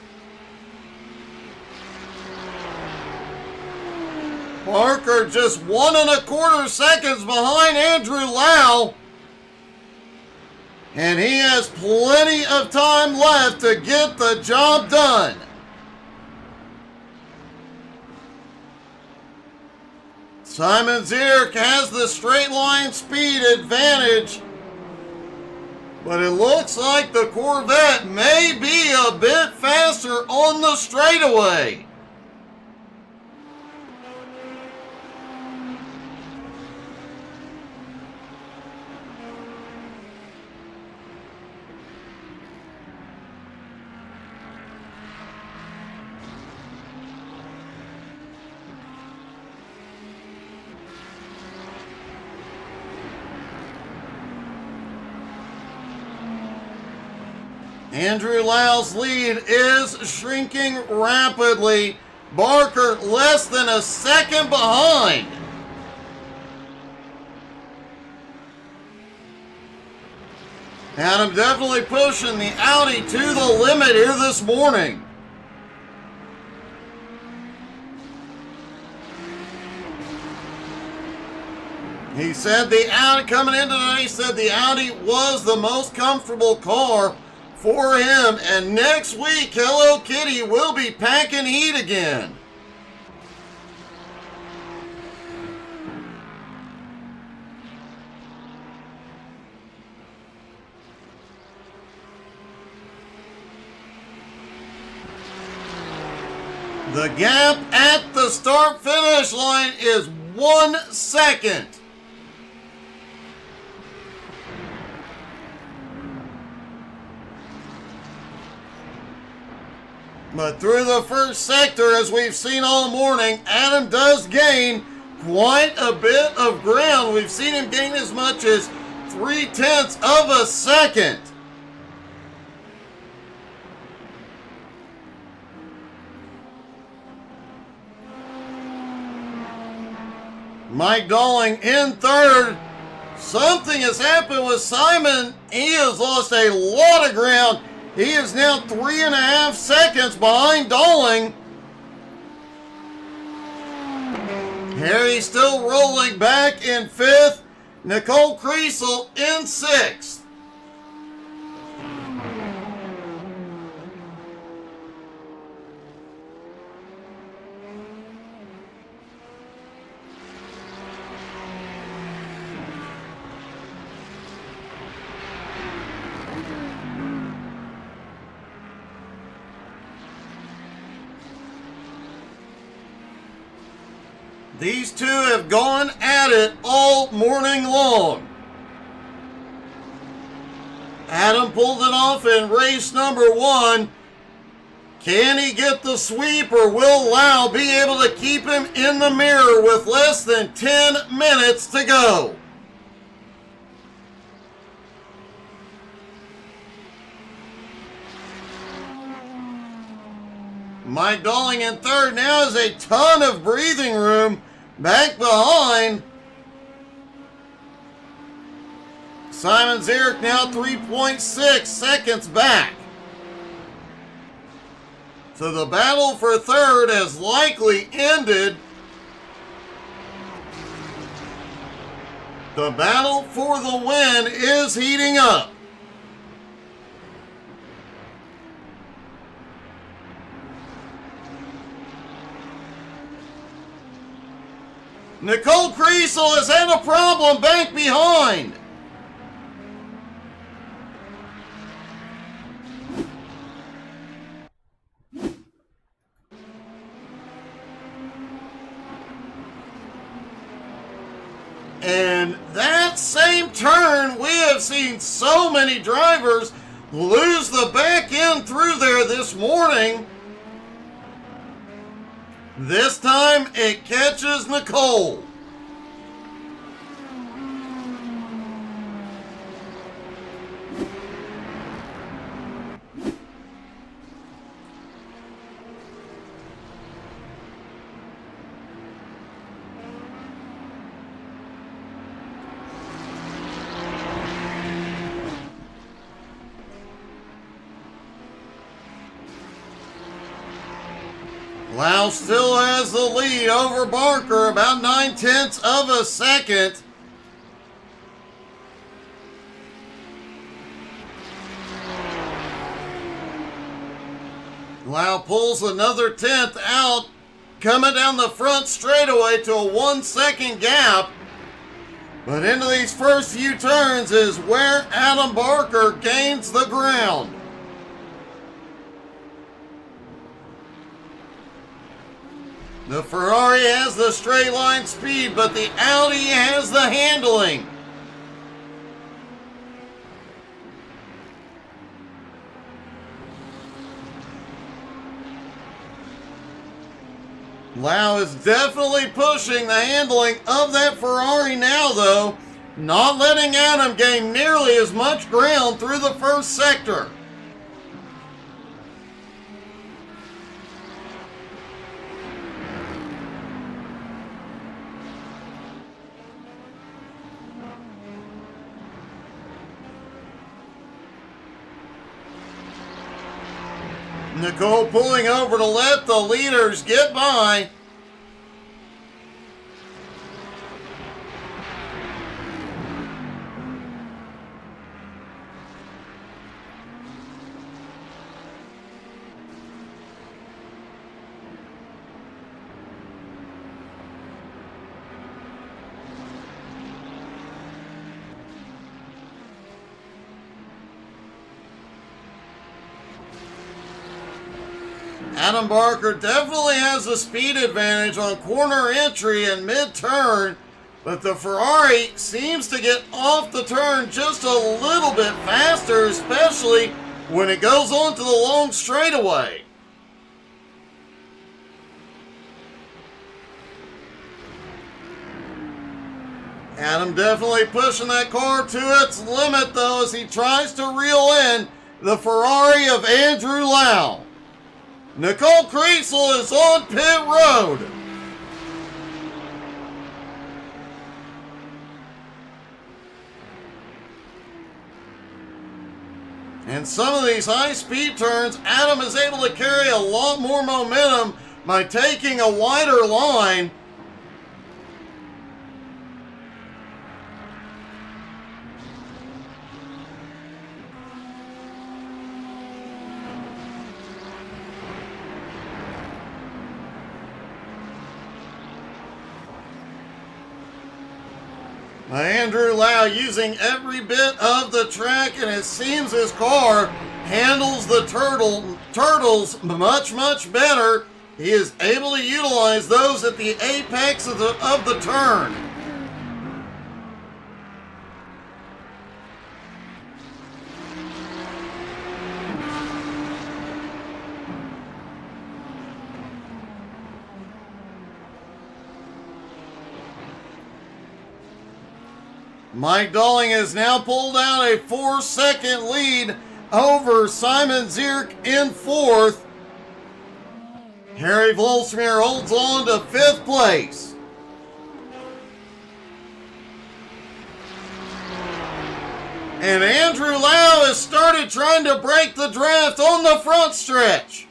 Barker just 1 1/4 seconds behind Andrew Lau. And he has plenty of time left to get the job done. Simon Zierk has the straight line speed advantage. But it looks like the Corvette may be a bit faster on the straightaway. Andrew Lau's lead is shrinking rapidly. Barker less than a second behind. Adam definitely pushing the Audi to the limit here this morning. He said the Audi, coming in today, he said the Audi was the most comfortable car for him, and next week Hello Kitty will be packing heat again. The gap at the start-finish line is 1 second. But through the first sector, as we've seen all morning, Adam does gain quite a bit of ground. We've seen him gain as much as 0.3 of a second. Mike Dalling in third. Something has happened with Simon. He has lost a lot of ground. He is now 3.5 seconds behind Dalling. Harry still rolling back in 5th. Nicole Kriesel in 6th. These two have gone at it all morning long. Adam pulled it off in race number 1. Can he get the sweep, or will Lau be able to keep him in the mirror with less than 10 minutes to go? Mike Dalling in third now has a ton of breathing room back behind. Simon Zierk now 3.6 seconds back. So the battle for third has likely ended. The battle for the win is heating up. Nicole Kriesel has had a problem back behind. And that same turn, we have seen so many drivers lose the back end through there this morning. This time it catches Nicole. Lau still has the lead over Barker, about 0.9 of a second. Lau pulls another 10th out, coming down the front straightaway to a 1 second gap. But into these first few turns is where Adam Barker gains the ground. The Ferrari has the straight line speed, but the Audi has the handling. Lau is definitely pushing the handling of that Ferrari now, though, not letting Adam gain nearly as much ground through the first sector. Nicole pulling over to let the leaders get by. Adam Barker definitely has the speed advantage on corner entry and mid-turn, but the Ferrari seems to get off the turn just a little bit faster, especially when it goes on to the long straightaway. Adam definitely pushing that car to its limit, though, as he tries to reel in the Ferrari of Andrew Lau. Nicole Creasel is on pit road. In some of these high-speed turns, Adam is able to carry a lot more momentum by taking a wider line. Andrew Lau using every bit of the track, and it seems his car handles the turtles much better. He is able to utilize those at the apex of the turn. Mike Dolling has now pulled out a 4-second lead over Simon Zierk in 4th. Harry Volsmir holds on to 5th place. And Andrew Lau has started trying to break the draft on the front stretch.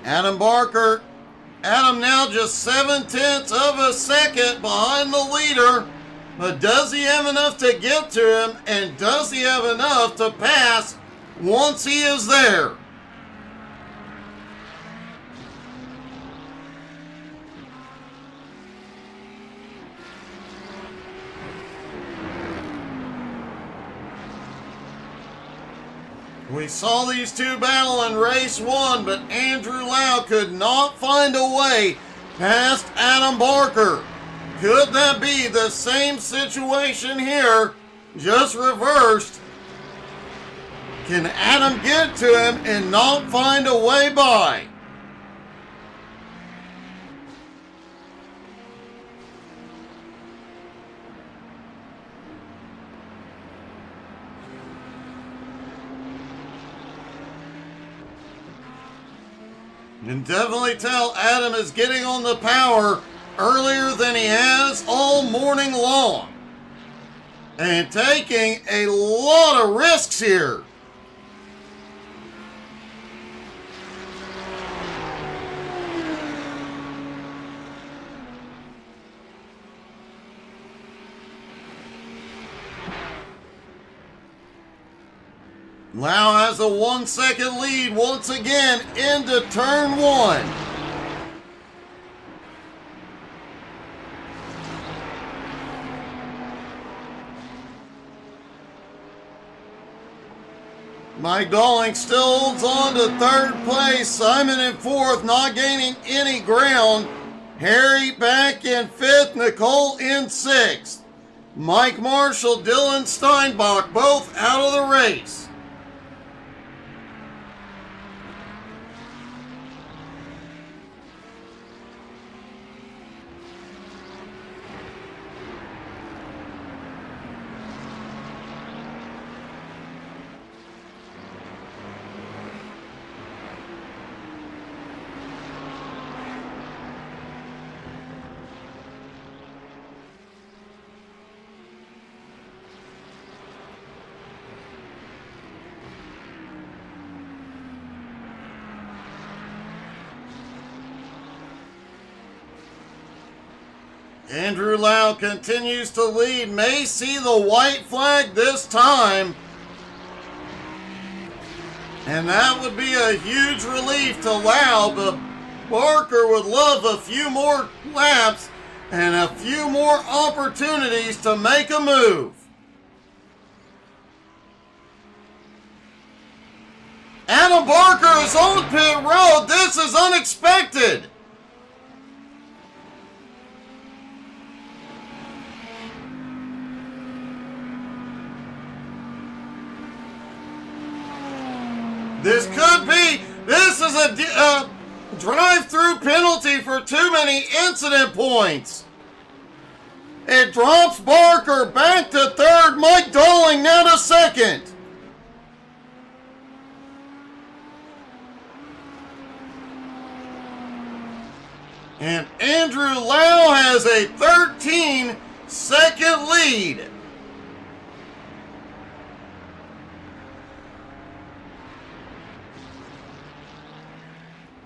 Adam Barker, Adam now just 0.7 of a second behind the leader, but does he have enough to get to him, and does he have enough to pass once he is there? We saw these two battle in race 1, but Andrew Lau could not find a way past Adam Barker. Could that be the same situation here, just reversed? Can Adam get to him and not find a way by? You can definitely tell Adam is getting on the power earlier than he has all morning long. And taking a lot of risks here. Lau has a 1-second lead once again into turn 1. Mike Dolling still holds on to 3rd place. Simon in 4th, not gaining any ground. Harry back in 5th, Nicole in 6th. Mike Marshall, Dylan Steinbach, both out of the race. Andrew Lau continues to lead. May see the white flag this time. And that would be a huge relief to Lau, but Barker would love a few more laps and a few more opportunities to make a move. Adam Barker is on pit road. This is unexpected. This is a drive-through penalty for too many incident points. It drops Barker back to third. Mike Dolling now to second. And Andrew Lau has a 13-second lead.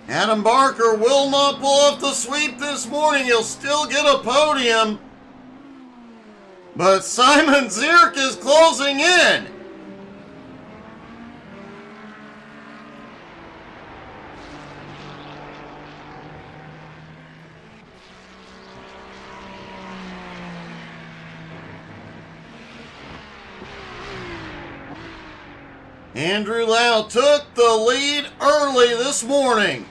Adam Barker will not pull off the sweep this morning. He'll still get a podium. But Simon Zierk is closing in. Andrew Lau took the lead early this morning.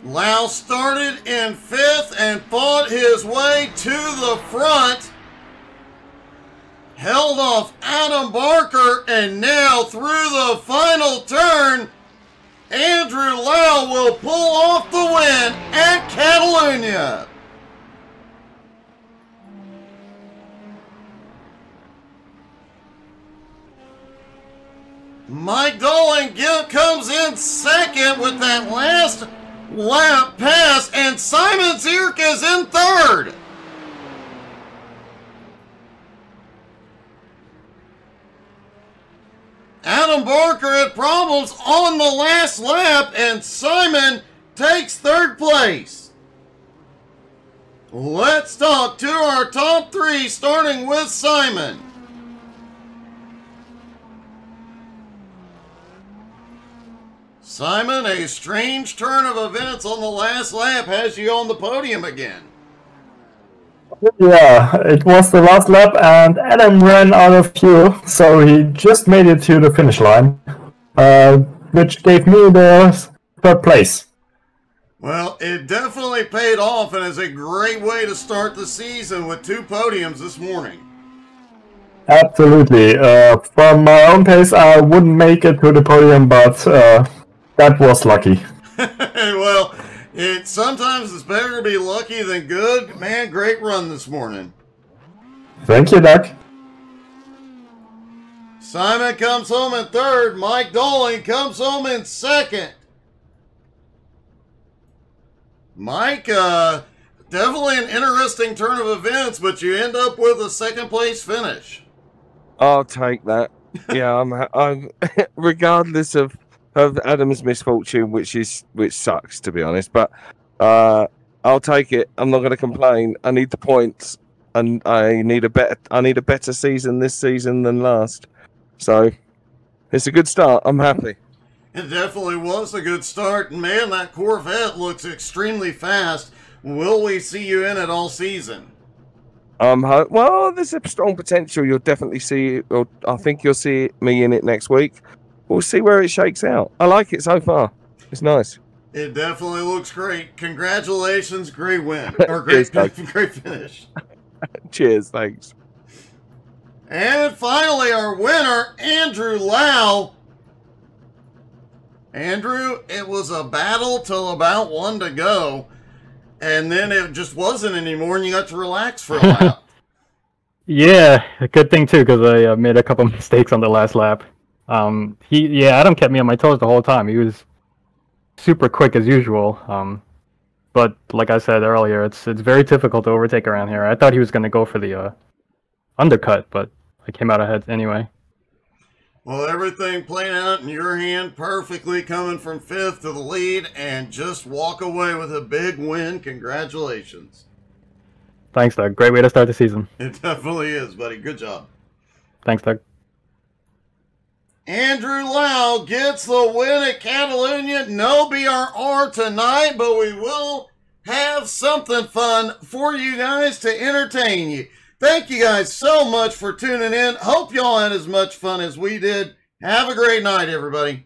Lau started in fifth and fought his way to the front. Held off Adam Barker, and now through the final turn, Andrew Lau will pull off the win at Catalunya. Mike Dolling comes in second with that last lap pass, and Simon Zierk is in third. Adam Barker had problems on the last lap, and Simon takes third place. Let's talk to our top three, starting with Simon. Simon, a strange turn of events on the last lap has you on the podium again. Yeah, it was the last lap and Adam ran out of fuel, so he just made it to the finish line, which gave me the third place. Well, it definitely paid off and is a great way to start the season with 2 podiums this morning. Absolutely. From my own pace, I wouldn't make it to the podium, but that was lucky. Well, sometimes it's better to be lucky than good. Man, great run this morning. Thank you, Doc. Simon comes home in third. Mike Dolling comes home in second. Mike, definitely an interesting turn of events, but you end up with a second place finish. I'll take that. Yeah, I'm regardless of Adam's misfortune, which sucks, to be honest, but I'll take it. I'm not going to complain. I need the points, and I need a better season this season than last. So it's a good start. I'm happy. It definitely was a good start, and man, that Corvette looks extremely fast. Will we see you in it all season? Well, there's a strong potential. You'll definitely see, or I think you'll see me in it next week. We'll see where it shakes out. I like it so far. It's nice. It definitely looks great. Congratulations, great win. Or great finish. Cheers, thanks. And finally, our winner, Andrew Lau. Andrew, it was a battle till about 1 to go. And then it just wasn't anymore, and you got to relax for a while. Yeah, a good thing too, because I made a couple mistakes on the last lap. Adam kept me on my toes the whole time. He was super quick as usual. But like I said earlier, it's very difficult to overtake around here. I thought he was going to go for the undercut, but I came out ahead anyway. Well, everything playing out in your hand perfectly, coming from 5th to the lead, and just walk away with a big win. Congratulations. Thanks, Doug. Great way to start the season. It definitely is, buddy. Good job. Thanks, Doug. Andrew Lau gets the win at Catalunya. No BRR tonight, but we will have something fun for you guys to entertain you. Thank you guys so much for tuning in. Hope y'all had as much fun as we did. Have a great night, everybody.